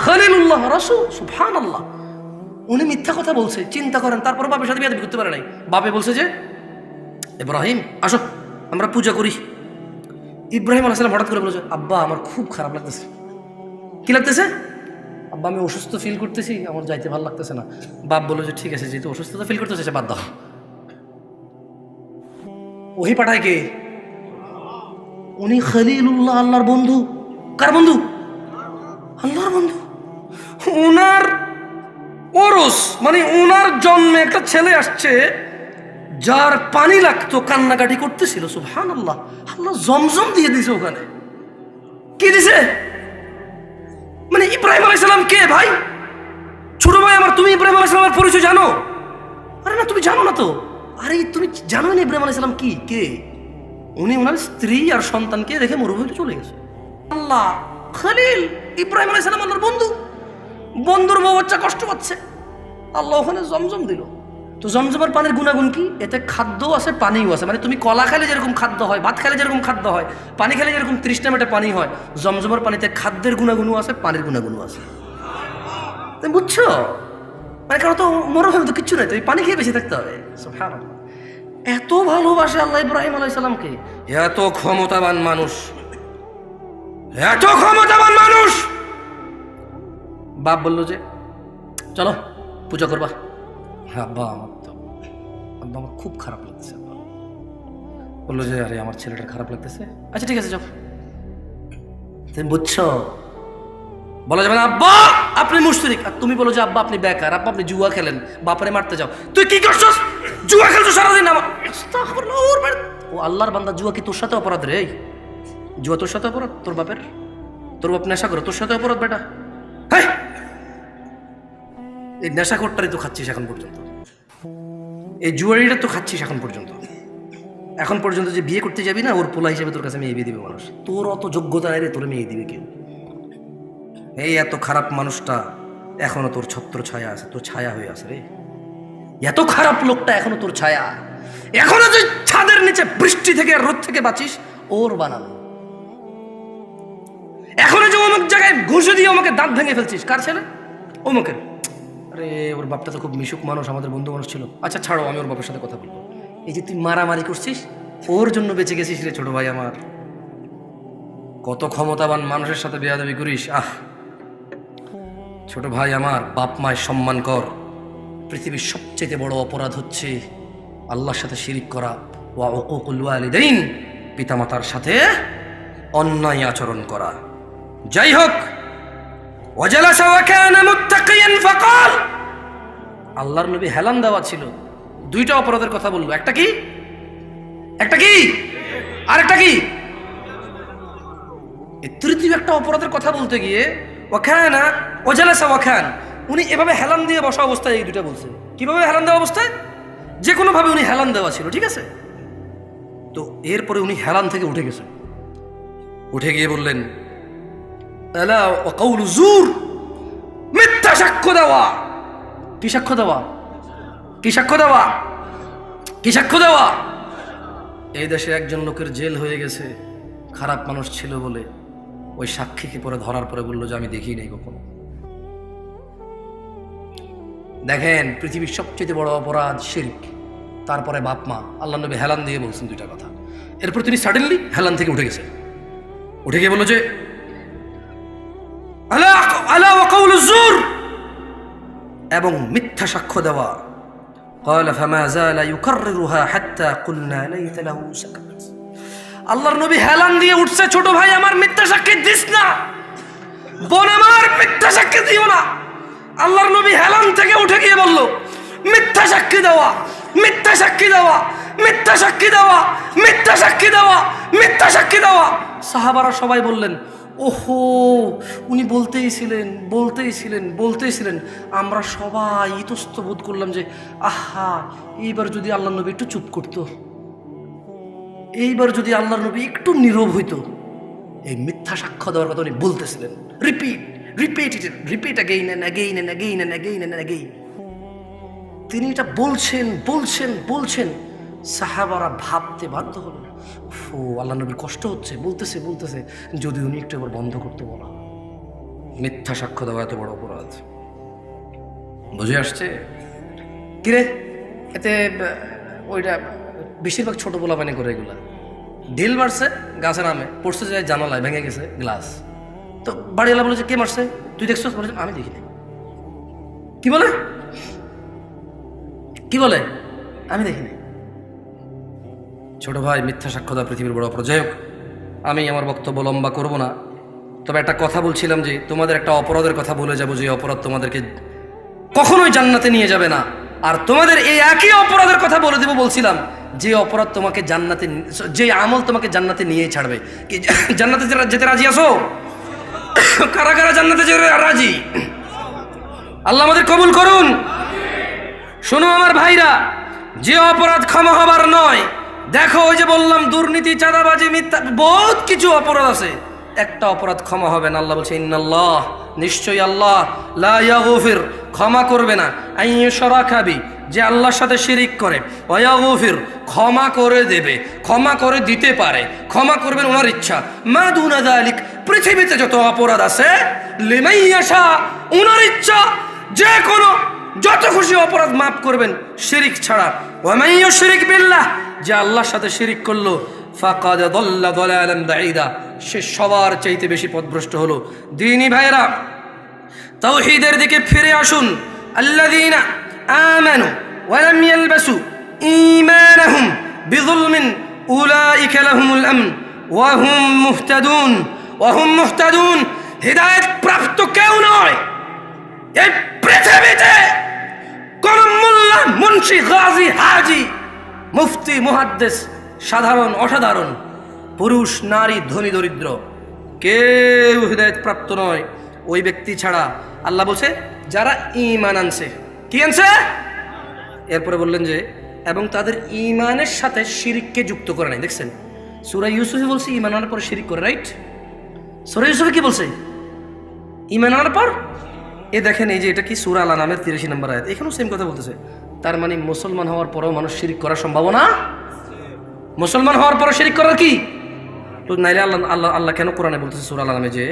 খলিলুল্লাহ, রাসূল, সুবহানাল্লাহ। উনি মিথ্যা কথা বলছে, চিন্তা করেন, তারপর বাপের সাথে বিয়াদবি করতে পারে নাই। বাপে বলছে যে ইব্রাহিম আসো আমরা পূজা করি। ইব্রাহিম আলাইহিস সালাম হঠাৎ করে বলেছে, আব্বা আমার খুব খারাপ লাগতেছে। কি লাগতেছে? আব্বা আমি অসুস্থ ফিল করতেছি, আমার যাইতে ভালো লাগতেছে না। বাপ বললো যে ঠিক আছে, যেহেতু অসুস্থতা ফিল করতেছে সে বাদ দাও। ওহি পাঠায় কে? উনি খলিলুল্লাহ, আল্লাহর বন্ধু। কার বন্ধু? আল্লাহর বন্ধু। উনার ওরস, মানে উনার জন্মে একটা ছেলে আসছে যার পানি লাগতো, কান্নাকাটি করতেছিল। সুবহানাল্লাহ, আল্লাহ জমজম দিয়ে দিছে ওখানে। কি দিছে? মানে ইব্রাহিম আলাইহিস সালাম কে ভাই? ছোট ভাই আমার, তুমি ইব্রাহিম আলাইহিস সালামের পরিচয় জানো? আরে না, তুমি জানো না তো। আরে তুমি জানো না ইব্রাহিম আলাইহিস সালাম কি কে? উনি ওনার স্ত্রী আর সন্তানকে রেখে মরুভূমিতে চলে গেছে। আল্লাহ খলিল, ইব্রাহিম আলাইহিস সালাম আল্লাহর বন্ধু। বন্ধুর বউ বাচ্চা কষ্ট পাচ্ছে, আল্লাহ ওখানে জমজম দিল। তো জমজমের পানির গুণাগুণ কি? এতে খাদ্য আছে, পানিও আছে। মানে তুমি কলা খেলে যেরকম খাদ্য হয়, ভাত খেলে যেরকম খাদ্য হয়, পানি খেলে যেরকম 30টা মেটে পানি হয়, জমজমের পানিতে খাদ্যের গুণাগুণও আছে, পানির গুণাগুণও আছে। তুমি বুঝছো? মানে কারণ তো মরুভূমি তো কিচ্ছু নেই, তো এই পানি খেয়ে বেঁচে থাকতে হবে। সুবহানাল্লাহ, এত ভালোবাসে আল্লাহ ইব্রাহিম আলাইহিস সালামকে। এত ক্ষমতাবান মানুষ, এত ক্ষমতাবান মানুষ। বাপ বললো যে চলো পূজা করবা। আব্বা আমার খুব খারাপ লাগতেছে। বললো যে আরে আমার ছেলেটার খারাপ লাগতেছে, আচ্ছা ঠিক আছে যাও। তুমি বুঝছো? বলা যাবে না আব্বা আপনি মুশরিক, আর তুমি বলো যে আব্বা আপনি বেকার, আব্বা আপনি জুয়া খেলেন, বাপারে মারতে যাও। তুই কি করছস? জুয়া খেলছো সারাদিন। আমার ও আল্লাহর বান্দা, জুয়া কি তোর সাথে অপরাধ রে? জুয়া তোর সাথে অপরাধ? তোর বাপের, তোর বাপ নেশা করে, তোর সাথে অপরাধ বেটা? হ্যাঁ, এই নেশাখোরটারই তো খাচ্ছিস এখন পর্যন্ত, এই জুয়ারিটা তো খাচ্ছিস এখন পর্যন্ত। এখন পর্যন্ত যে বিয়ে করতে যাবি না, ওর পোলা হিসেবে তোর কাছে মেয়ে বিয়ে দিবে মানুষ। তোর অত যোগ্যতা নেই রে, তোর মেয়ে দিবে কেউ। এই এত খারাপ মানুষটা এখনো তোর ছত্র ছায়া আছে, তোর ছায়া হয়ে আছে রে। এত খারাপ লোকটা এখনো তোর ছায়া, এখনো যে ছাদের নিচে বৃষ্টি থেকে রোদ থেকে বাঁচিস, ওর বানানো। এখনো যে অমুক জায়গায় ঘুষে দিয়ে আমাকে দাঁত ভেঙে ফেলছিস, কার ছেলে? অমুকের। আরে ওর বাপটা তো খুব মিশুক মানুষ, আমাদের বন্ধু মানুষ ছিল। আচ্ছা ছাড়ো, আমি ওর বাপের সাথে কথা বলবো। এই যে তুই মারামারি করছিস, ওর জন্য বেঁচে গেছিস রে ছোট ভাই আমার। কত ক্ষমতাবান মানুষের সাথে বেয়াদবি করিস। ছোট ভাই আমার, বাপ মায়ের সম্মান কর। পৃথিবীর সবচেয়ে বড় অপরাধ হচ্ছে আল্লাহর সাথে শিরিক করা, ওয়া উকুকুল ওয়ালিদাইন, পিতামাতার সাথে অন্যায় আচরণ করা। যাই হোক, ওয়াজালাসা ওয়া কানা মুত্তাকিয়ান ফাকাল, আল্লাহর নবী হেলান দেওয়া ছিল, দুইটা অপরাধের কথা বললো। একটা কি? একটা কি? আরেকটা কি? তৃতীয় একটা অপরাধের কথা বলতে গিয়ে ওয়াখানা ওয়াজালাসা ওয়াখান, উনি এভাবে হেলান দিয়ে বসা অবস্থায় এই দুটা বলছে। কিভাবে হেলান দেওয়া অবস্থায়? যে কোনো ভাবে উনি হেলান দেওয়া ছিল, ঠিক আছে? তো এরপরে উনি হেলান থেকে উঠে গেছে, উঠে গিয়ে বললেন আলা ওয়া কাউলু জুর, মিথ্যা সাক্ষ্য দেওয়া। কি সাক্ষ্য দেওয়া? কি সাক্ষ্য দেওয়া? কি সাক্ষ্য দেওয়া? এই দেশে একজন লোকের জেল হয়ে গেছে, খারাপ মানুষ ছিল বলে। ওই সাক্ষীকে পরে ধরার পরে বললো যে আমি দেখি নাই কখনো। দেখেন, পৃথিবীর সবচেয়ে বড় অপরাধ শিরক, তারপরে বাপ মা। আল্লাহ নবী হেলান দিয়ে বলছেন দুইটা কথা। এরপর তিনি সাডেনলি হেলান থেকে উঠে গেছেন, উঠে গিয়ে বললো যে আলা আলা ওয়া কাউলু জুর, এবং মিথ্যা সাক্ষ্য দেওয়া। قال فما زال يكررها حتى قلنا ليت له سكت। আল্লাহর নবী হেলান দিয়ে উঠছে, ছোট ভাই আমার মিথ্যা সাক্ষী দিস না, বোন আমার মিথ্যা সাক্ষী দিও না। আল্লাহর নবী হেলান থেকে উঠে গিয়ে বলল মিথ্যা সাক্ষী দেওয়া, মিথ্যা সাক্ষী দেওয়া, মিথ্যা সাক্ষী দেওয়া, মিথ্যা সাক্ষী দেওয়া, মিথ্যা সাক্ষী দেওয়া। সাহাবারা সবাই বললেন ওহো, উনি বলতেই ছিলেন। আমরা সবাই ইতস্ত বোধ করলাম যে আহা, এইবার যদি আল্লাহর নবী একটু চুপ করতো, এইবার যদি আল্লাহর নবী একটু নীরব হইতো। এই মিথ্যা সাক্ষ্য দেওয়ার কথা উনি বলতেছিলেন, repeat again and again and again and again and again। তিনি এটা বলছেন। সাহাবারা ভাবতে বাধ্য হলেন, ও আল্লাহ নবীর কষ্ট হচ্ছে, বলতেছে যদি উনি একটু এবার বন্ধ করতে বলা। মিথ্যা সাক্ষ্য দেওয়া এত বড় অপরাধ, বুঝে আসছে? কিরে, এতে ওইটা বেশিরভাগ ছোট পোলা পানি করে, এগুলা ঢিল মারছে গাছের নামে, পড়ছে যায় জানালায়, ভেঙে গেছে গ্লাস। তো বাড়িওয়ালা বলেছে কে মারছে, তুই দেখছিস? বলেছে আমি দেখিনি। কি বলে আমি দেখিনি। ছোট ভাই, মিথ্যা সাক্ষ্য দেওয়া পৃথিবীর বড় অপরাধ। যাই হোক, আমি আমার বক্তব্য লম্বা করব না, তবে একটা কথা বলছিলাম যে তোমাদের একটা অপরাধের কথা বলে যাবো, যে অপরাধ তোমাদেরকে কখনোই জান্নাতে নিয়ে যাবে না। আর তোমাদের এই একই অপরাধের কথা বলে দেবো, বলছিলাম যে অপরাধ তোমাকে জান্নাতে, যে আমল তোমাকে জান্নাতে নিয়ে ছাড়বে। কি জান্নাতে যেতে রাজি আছো? কারা কারা জান্নাতে যেতে রাজি? আল্লাহ আমাদের কবুল করুন। শোনো আমার ভাইরা, যে অপরাধ ক্ষমা হবার নয়, দেখো ওই যে বললাম দুর্নীতি, চাঁদাবাজি, মিথ্যা, বহুত কিছু অপরাধ আছে, একটা অপরাধ ক্ষমা হবে না। আল্লাহ বলছে ইন্নাল্লাহ, নিশ্চয়ই আল্লাহ, লা ইয়াগফির, ক্ষমা করবে না, আইয়ুশরাকা বি, যে আল্লাহর সাথে শিরিক করে, ওয়া ইয়াগফির, ক্ষমা করে দেবে, ক্ষমা করে দিতে পারে, ক্ষমা করবেন ওনার ইচ্ছা, মা দুনা যালিক, পৃথিবীতে যত অপরাধ আছে, লিমান ইয়াশা, ওনার ইচ্ছা, যে কোনো যত খুশি অপরাধ মাফ করবেন, শিরিক ছাড়া। ওয়া মান ইউশরিক বিল্লাহ, যে আল্লাহর সাথে শিরিক করলো, ফাকাদ দাল্লা দালালান বাঈদা, সে সবার চাইতে বেশি পথভ্রষ্ট হলো। দ্বীনি ভাইরা, তাওহীদের দিকে ফিরে আসুন। আল্লাযীনা আমানু ওয়া লাম ইয়ালবাসু ঈমানাহুম বিযুলমিন উলাইকা লাহুমুল আমন ওয়া হুম মুহতাদুন। হিদায়াত প্রাপ্ত কেউ নয় এই পৃথিবীতে, কোন মোল্লা, মুন্সি, গাজী, হাজী, মুফতি, মুহাদ্দিস, সাধারণ অসাধারণ, পুরুষ নারী ধনী দরিদ্র, কেউ হিদায়াত প্রাপ্ত নয় ওই ব্যক্তি ছাড়া। আল্লাহ বলছে যারা ঈমান আনছে। কি আনছে? এরপরে বললেন যে এবং তাদের ঈমানের সাথে শিরিককে যুক্ত করে নাই। দেখছেন সূরা ইউসুফে বলছে ঈমান আনার পর শিরিক করে, রাইট? সূরা ইউসুফে কি বলছে? ঈমান আনার পর। এ দেখেন এই যে এটা কি সূরা আল আনামের 83 নম্বর আয়াত, এখানেও সেম কথা বলতেছে। তার মানে মুসলমান হওয়ার পরেও মানুষ শিরিক করার সম্ভাবনা, মুসলমান হওয়ার পরও শিরিক করার কি? তো নাইলে আল্লাহ কেন কোরআনে বলতেছে সূরা আল আনামে যে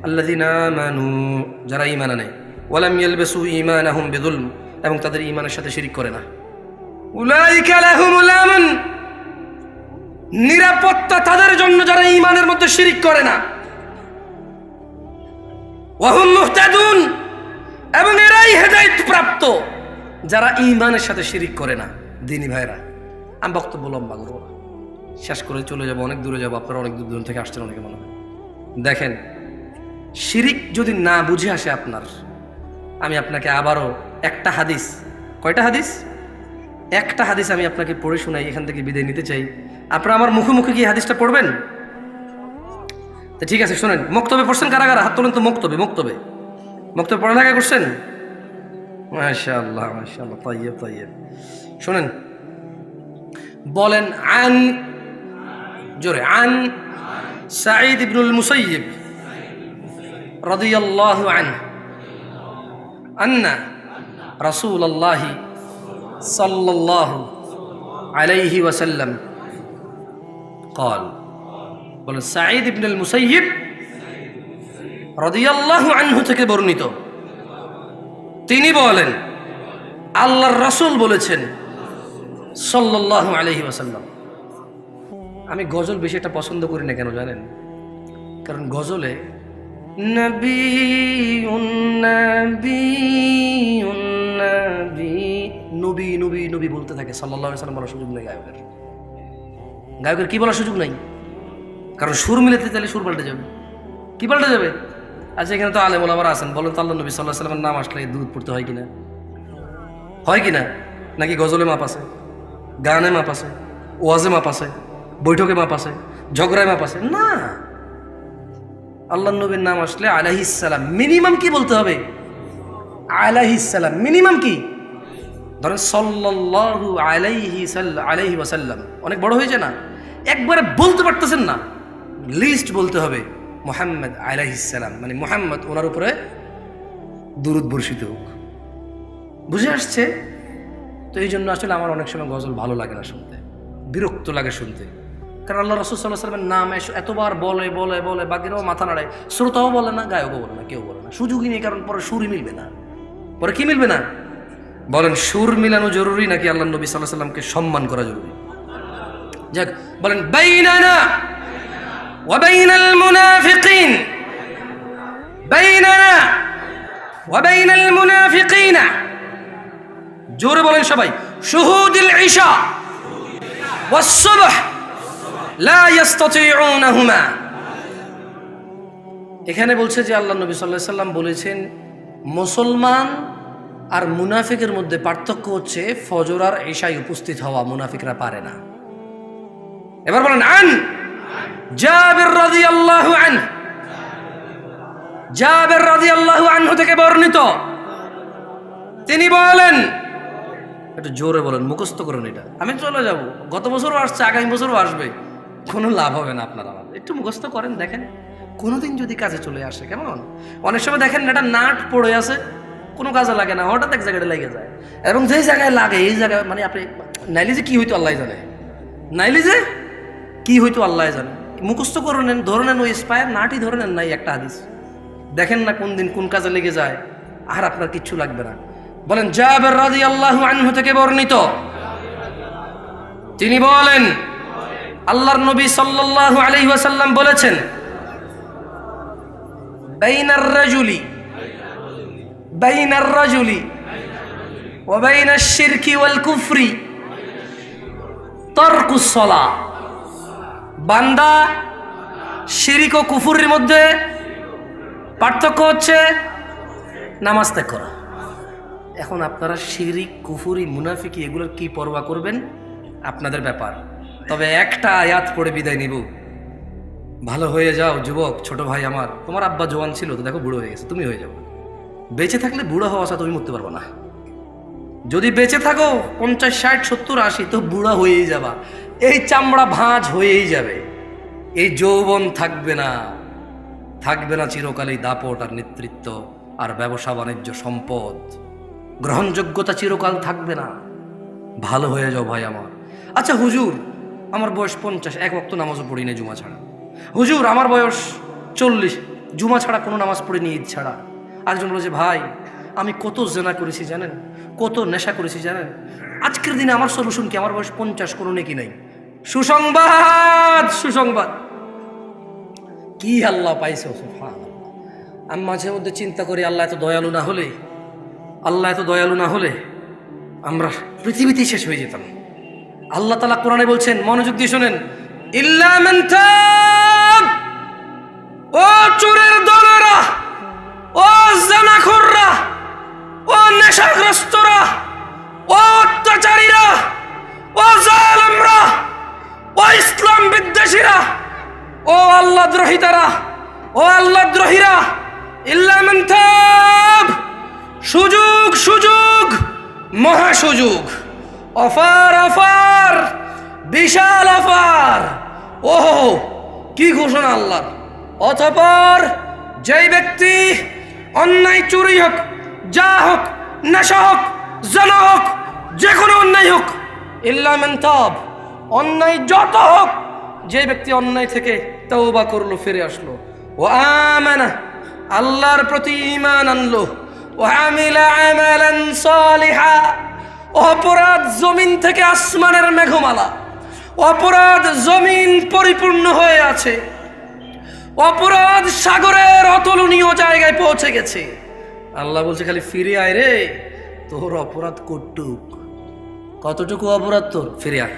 আল্লাযীনা আমানু, যারা ঈমান আনে, ওয়ালাম ইয়ালবিসু ঈমানাহুম বিযুলম, এবং তাদের ঈমানের সাথে শিরিক করে না, উলাইকা লাহুমুল আমন, নিরাপত্তা তাদের জন্য যারা ঈমানের মধ্যে শিরিক করে না, ওয়া হুম মুহতাদুন, এবং এরাই হেদায়েত প্রাপ্ত যারা ঈমানের সাথে শিরিক করে না। দিনী ভাইরা, আমি বক্তব্য লম্বা করব না, শেষ করে চলে যাব, অনেক দূরে যাব। আপনারা অনেক দূর থেকে আসছেন অনেকে মনে হয়। দেখেন শিরিক যদি না বুঝে আসে আপনার, আমি আপনাকে আবারও একটা হাদিস, কয়টা হাদিস? একটা হাদিস আমি আপনাকে পড়ে শোনাই, এখান থেকে বিদায় নিতে চাই। আপনারা আমার মুখে মুখে গিয়ে হাদিসটা পড়বেন তো ঠিক আছে। শোনেন, মক্তবে পড়ছেন কারা কারা? হাত তোলেন তো। মক্তবে মক্তবে মক্তবে পড়ালেখা করছেন? মাশাআল্লাহ মাশাআল্লাহ, তাইয়্যিব তাইয়্যিব। শোনেন, বলেন আন, জোরে, আন সাঈদ ইবনুল মুসাইয়িব রাদিয়াল্লাহু আনহু আন্না রাসূলুল্লাহি সাল্লাল্লাহু আলাইহি ওয়াসাল্লাম قال, বলেন সাঈদ ইবনুল মুসাইয়িব রাদিয়াল্লাহু আনহু থেকে বর্ণিত, তিনি বলেন আল্লাহর রাসূল বলেছেন সাল্লাল্লাহু আলাইহি ওয়াসাল্লাম। আমি গজল বেশি একটা পছন্দ করি না, কেন জানেন? কারণ গজলে নবী নবী নবী নবী বলতে থাকে, সাল্লাল্লাহু আলাইহি ওয়াসাল্লাম বলার সুযোগ নেই গায়কের। গায়কের কি বলার সুযোগ নাই? কারণ সুর মিলাতে চাইলে সুর পাল্টে যাবে। কি পাল্টে যাবে? আচ্ছা, এখানে তো আলেম ওলামারা আছেন, বলেন তো আল্লাহ নবী সাল্লাল্লাহু আলাইহি ওয়াসাল্লামের নাম আসলে দুরূদ পড়তে হয় কিনা? হয় কিনা? নাকি গজলে মাপ আছে, গানে মাপ আছে, ওয়াজে মাপ আছে, বৈঠকে মাপ আছে, ঝগড়ায় মাপ আছে? না, আল্লাহ নবীর নাম আসলে আলাইহিস সালাম, মিনিমাম কি বলতে হবে? আলাইহিস সালাম। মিনিমাম কি? ধরেন সাল্লাল্লাহু আলাইহি ওয়াসাল্লাম, অনেক বড় হয়েছে না? একবারে বলতে পারতেছেন না, লিস্ট বলতে হবে মুহাম্মদ আলাইহিস সালাম, মানে মুহাম্মদ, ওনার উপরে দুরূদ বর্ষিত হোক। বুঝে আসছে? তো এই জন্য আসলে আমার অনেক সময় গজল ভালো লাগে না শুনতে, বিরক্ত লাগে শুনতে। কারণ আল্লাহ রাসূল সাল্লাল্লাহু আলাইহি ওয়াসাল্লামের নাম এতবার বলে বলে বলে, বাকিরাও মাথা নাড়ায়, শ্রোতাও বলে না, গায়কও বলে না, কেউ বলে না, সুযোগই নেই। কারণ পরে সুরই মিলবে না। পরে কি মিলবে না? বলেন সুর মিলানো জরুরি নাকি আল্লাহ নবী সাল্লাল্লাহু আলাইহি ওয়াসাল্লামকে সম্মান করা জরুরি? যাক, বলেন বাইনানা ওয়া বাইনাল মুনাফিকিন, বাইনানা ওয়া বাইনাল মুনাফিকিনা, জোরে বলেন সবাই, শুহুদুল ইশা ওয়াস সুবহ লা ইস্তাতিউনাহুমা। এখানে বলছে যে আল্লাহ নবী সাল্লাল্লাহু আলাইহি ওয়াসাল্লাম বলেছেন মুসলমান আর মুনাফিকের মধ্যে পার্থক্য হচ্ছে ফজর আর ইশায় উপস্থিত হওয়া, মুনাফিকরা পারে না। এবার বলেন আন জাবির রাদিয়াল্লাহু আনহু, জাবির রাদিয়াল্লাহু আনহু থেকে বর্ণিত, তিনি বলেন, একটু জোরে বলেন, মুখস্থ করুন এটা। আমি চলে যাব, গত বছরও আসছে, আগামী বছরও আসবে, কোনো লাভ হবে না আপনার আমার। একটু মুখস্থ করেন, দেখেন কোনোদিন যদি কাজে চলে আসে। কেমন অনেক সময় দেখেন এটা নাট পড়ে আছে, কোনো কাজে লাগে না, হঠাৎ এক জায়গায় লেগে যায়। এবং যেই জায়গায় লাগে এই জায়গায় মানে আপনি নাইলে যে কি হইতো আল্লাহ জানে, নাইলে যে কি হইতো আল্লাহ জানে। মুখস্থ করে নেন, ধরে নেন, ওই স্পায়ার নাটই ধরে নেন, নাই একটা হাদিস দেখেন না কোন দিন কোন কাজে লেগে যায়, আর আপনার কিচ্ছু লাগবে না। বলেন জাবির রাদিয়াল্লাহু আনহু থেকে বর্ণিত, তিনি বলেন আল্লাহর নবী সাল্লাল্লাহু আলাইহি ওয়াসাল্লাম বলেছেন বাইনার রাজুলি ওয়া বাইনাশ শিরকি ওয়াল কুফরি তারকুস সালাহ। বান্দা শিরিক ও কুফরের মধ্যে পার্থক্য হচ্ছে নামাজ ত্যাগ করা। এখন আপনারা শিরিক, কুফরি, মুনাফিকি এগুলোর কি পরোয়া করবেন? আপনাদের ব্যাপার। তবে একটা আয়াত পড়ে বিদায় নিব। ভালো হয়ে যাও যুবক, ছোট ভাই আমার। তোমার আব্বা জওয়ান ছিল, তো দেখো বুড়ো হয়ে গেছে, তুমি হয়ে যাও। বেঁচে থাকলে বুড়ো হওয়া আশা তুমি মরতে পারবো না। যদি বেঁচে থাকো 50, 60, 70, 80, তো বুড়া হয়েই যাবা। এই চামড়া ভাঁজ হয়েই যাবে। এই যৌবন থাকবে না, থাকবে না চিরকালই দাপট আর নেতৃত্ব আর ব্যবসা বাণিজ্য সম্পদ, গ্রহণযোগ্যতা চিরকাল থাকবে না। ভালো হয়ে যাও ভাই আমার। আচ্ছা হুজুর, আমার বয়স 50, এক ওয়াক্ত নামাজও পড়ি না জুমা ছাড়া। হুজুর, আমার বয়স 40, জুমা ছাড়া কোনো নামাজ পড়িনি, ঈদ ছাড়া। আরেকজন বলেছে, ভাই আমি কত জেনা করেছি জানেন, কত নেশা করেছি জানেন। আজকের দিনে আমার সলিউশন কি? আমার বয়স 50, কোনো নেকি নাই। সুসংবাদ, সুসংবাদ। কি আল্লাহ পাইছে, সুবহানাল্লাহ। আমি মাঝে মধ্যে চিন্তা করি, আল্লাহ এত দয়ালু না হলে, আল্লাহ এত দয়ালু না হলে আমরা পৃথিবীতেই শেষ হয়ে যেতাম। আল্লাহ তাআলা কোরআনে বলছেন, মনোযোগ দিয়ে শোনেন, ইল্লা মান তাব। ও চোরের দলেরা, ও জানাখোররা, ও নেশাগ্রস্তরা, ও অত্যাচারীরা, ও জালেমরা, ও ইসলাম বিদ্বেষীরা, ও আল্লাহ দ্রোহিতারা, ও আল্লাহ দ্রোহীরা, ইল্লা মান তাব। সুযোগ, সুযোগ, মহা সুযোগ, অফার, অফার, বিশাল অফার। ওহো, কি ঘোষণা আল্লাহর। অতঃপর যেই ব্যক্তি অন্যায়, চুরি হোক, যা হোক, নেশা হোক, জানা হোক, যে কোনো অন্যায় হোক, ইল্লা মান তাব, অন্যায় যত হোক, যে ব্যক্তি অন্যায় থেকে তওবা করলো, ফিরে আসলো, ও আমানা, আল্লাহর প্রতি ঈমান আনলো, ও আমিলা আমালান সালিহা, অপরাধ জমিন থেকে আসমানের মেঘমালা, অপরাধ জমিন পরিপূর্ণ হয়ে আছে, অপরাধ সাগরের অতুলনীয় জায়গায় পৌঁছে গেছে। আল্লাহ বলছে, খালি ফিরে আয় রে, তোর অপরাধ কতটুক, কতটুকু অপরাধ তোর, ফিরে আয়,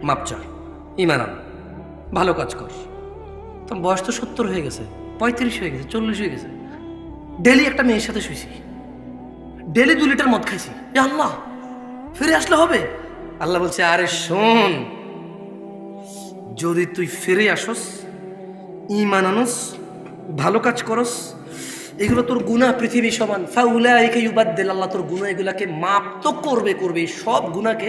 মাপ চা, ঈমান আন, ভালো কাজ কর। তো বয়স তো 70 হয়ে গেছে, 35 হয়ে গেছে, 40 হয়ে গেছে, ডেলি একটা মেয়ের সাথে শুয়েছি, ডেলি 2 লিটার মদ খাইছি। আল্লাহ, ফিরে আসলে হবে? আল্লাহ বলছে, আরে শোন, যদি তুই ফিরে আসস, ঈমান আনস, ভালো কাজ করস, এগুলো তোর গুনাহ পৃথিবী সমান। ফাউলাইকা ইউবাদদিল, আল্লাহ তোর গুনাহ এগুলাকে মাপ তো করবে, করবে। সব গুনাহকে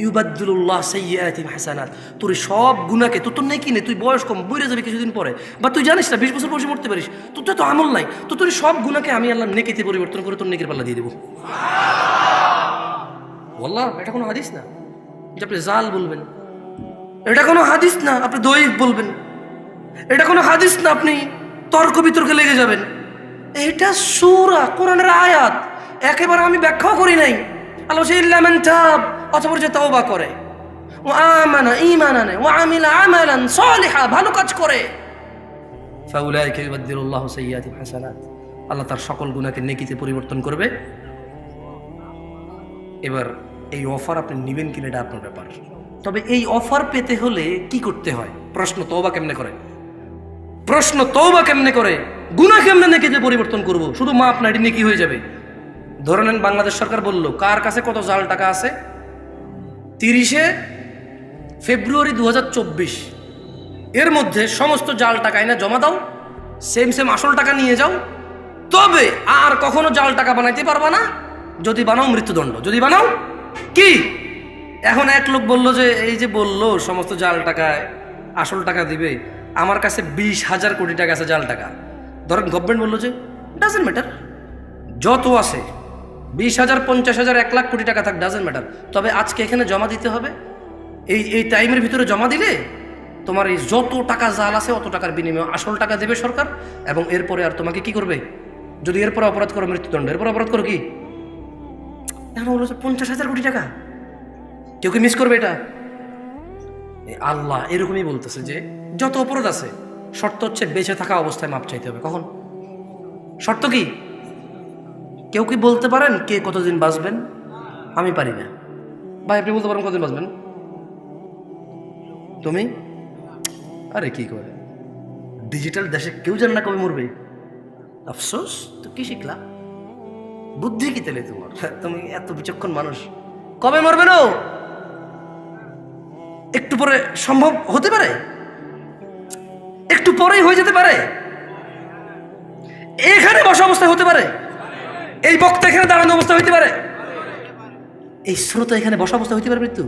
ইউবাদদিলুল্লাহ সাইয়্যাতিহিম হাসানাত, তোর সব গুনাহকে, তোর নেকি নেই, তুই বয়স কম, মরে যাবে কিছুদিন পরে, বা তুই জানিস না 20 বছর বয়সে মরতে পারিস, তোর তো আমল নাই, তো তোর সব গুনাহকে আমি আল্লাহ নেকিতে পরিবর্তন করে তোর নেকির পাল্লা দিয়ে দেবো। আল্লাহ, এটা কোনো হাদিস না যে আপনি জাল বলবেন, এটা কোনো হাদিস না আপনি দঈফ বলবেন, এটা কোনো হাদিস না আপনি তর্ক বিতর্কে লেগে যাবেন। এটা সূরা, কোরআনের আয়াত, একেবারে আমি ব্যাখ্যাও করি নাই। আল্লাহ বলছে, ইল্লা মান তাব, অতঃপর যে তওবা করে, ও আমানা, ঈমান আনে, ও আমিলা আমালান সালিহা, ভালো কাজ করে, ফাউলাইকা ইউবাদদিলুল্লাহু সাইয়্যাতিহিম হাসানাত, আল্লাহ তার সকল গুনাহকে নেকিতে পরিবর্তন করবে। এবার এই অফার আপনি নেবেন কিনা এটা আপনার ব্যাপার। তবে এই অফার পেতে হলে কি করতে হয়? প্রশ্ন, তওবা কেমনে করে? প্রশ্ন, তওবা কেমনে করে? গুনাহ কেমনে নেকিতে পরিবর্তন করব? শুধু মা আপনার এটি নেকি হয়ে যাবে। ধরে নেন বাংলাদেশ সরকার বলল, কার কাছে কত জাল টাকা আছে, 30শে ফেব্রুয়ারি 2024 এর মধ্যে সমস্ত জাল টাকা এনে জমা দাও, সেম সেম আসল টাকা নিয়ে যাও, তবে আর কখনো জাল টাকা বানাইতে পারবা না, যদি বানাও মৃত্যুদণ্ড, যদি বানাও কি। এখন এক লোক বলল যে, এই যে বললো সমস্ত জাল টাকায় আসল টাকা দিবে, আমার কাছে 20,000 কোটি টাকা আছে জাল টাকা। ধরেন গভর্নমেন্ট বললো যে ডাজেন্ট ম্যাটার, যত আছে 20,000, 50,000, 1 লাখ কোটি টাকা থাক, ডাজেন্ট ম্যাটার, তবে আজকে এখানে জমা দিতে হবে। এই টাইমের ভিতরে জমা দিলে তোমার এই যত টাকা জাল আছে অত টাকার বিনিময়ে আসল টাকা দেবে সরকার, এবং এরপরে আর তোমাকে কি করবে, যদি এরপরে অপরাধ করো মৃত্যুদণ্ড, এরপর অপরাধ করো কি। এখন বললো 50,000 কোটি টাকা, কেউ কি মিস করবে এটা? আল্লাহ এরকমই বলতেছে যে যত অপরাধ আছে, শর্ত হচ্ছে বেঁচে থাকা অবস্থায় মাপ চাইতে হবে। কখন? শর্ত কি? কেউ কি বলতে পারেন কে কতদিন বাঁচবেন? আমি পারি না। ভাই আপনি বলতে পারেন কতদিন বাঁচবেন? তুমি? আরে কি করে, ডিজিটাল দেশে কেউ জানে না কবে মরবে। আফসোস, তো কি শিখলা? বুদ্ধি কি তেলে তোমার? তুমি এত বিচক্ষণ মানুষ, কবে মরবে না একটু পরে সম্ভব হতে পারে? একটু পরেই হয়ে যেতে পারে। এখানে বসা অবস্থায় হতে পারে, এই বক্তা এখানে দাঁড়ানো অবস্থা হইতে পারে, এই শ্রোতা এখানে বসা অবস্থা হইতে পারে মৃত্যু।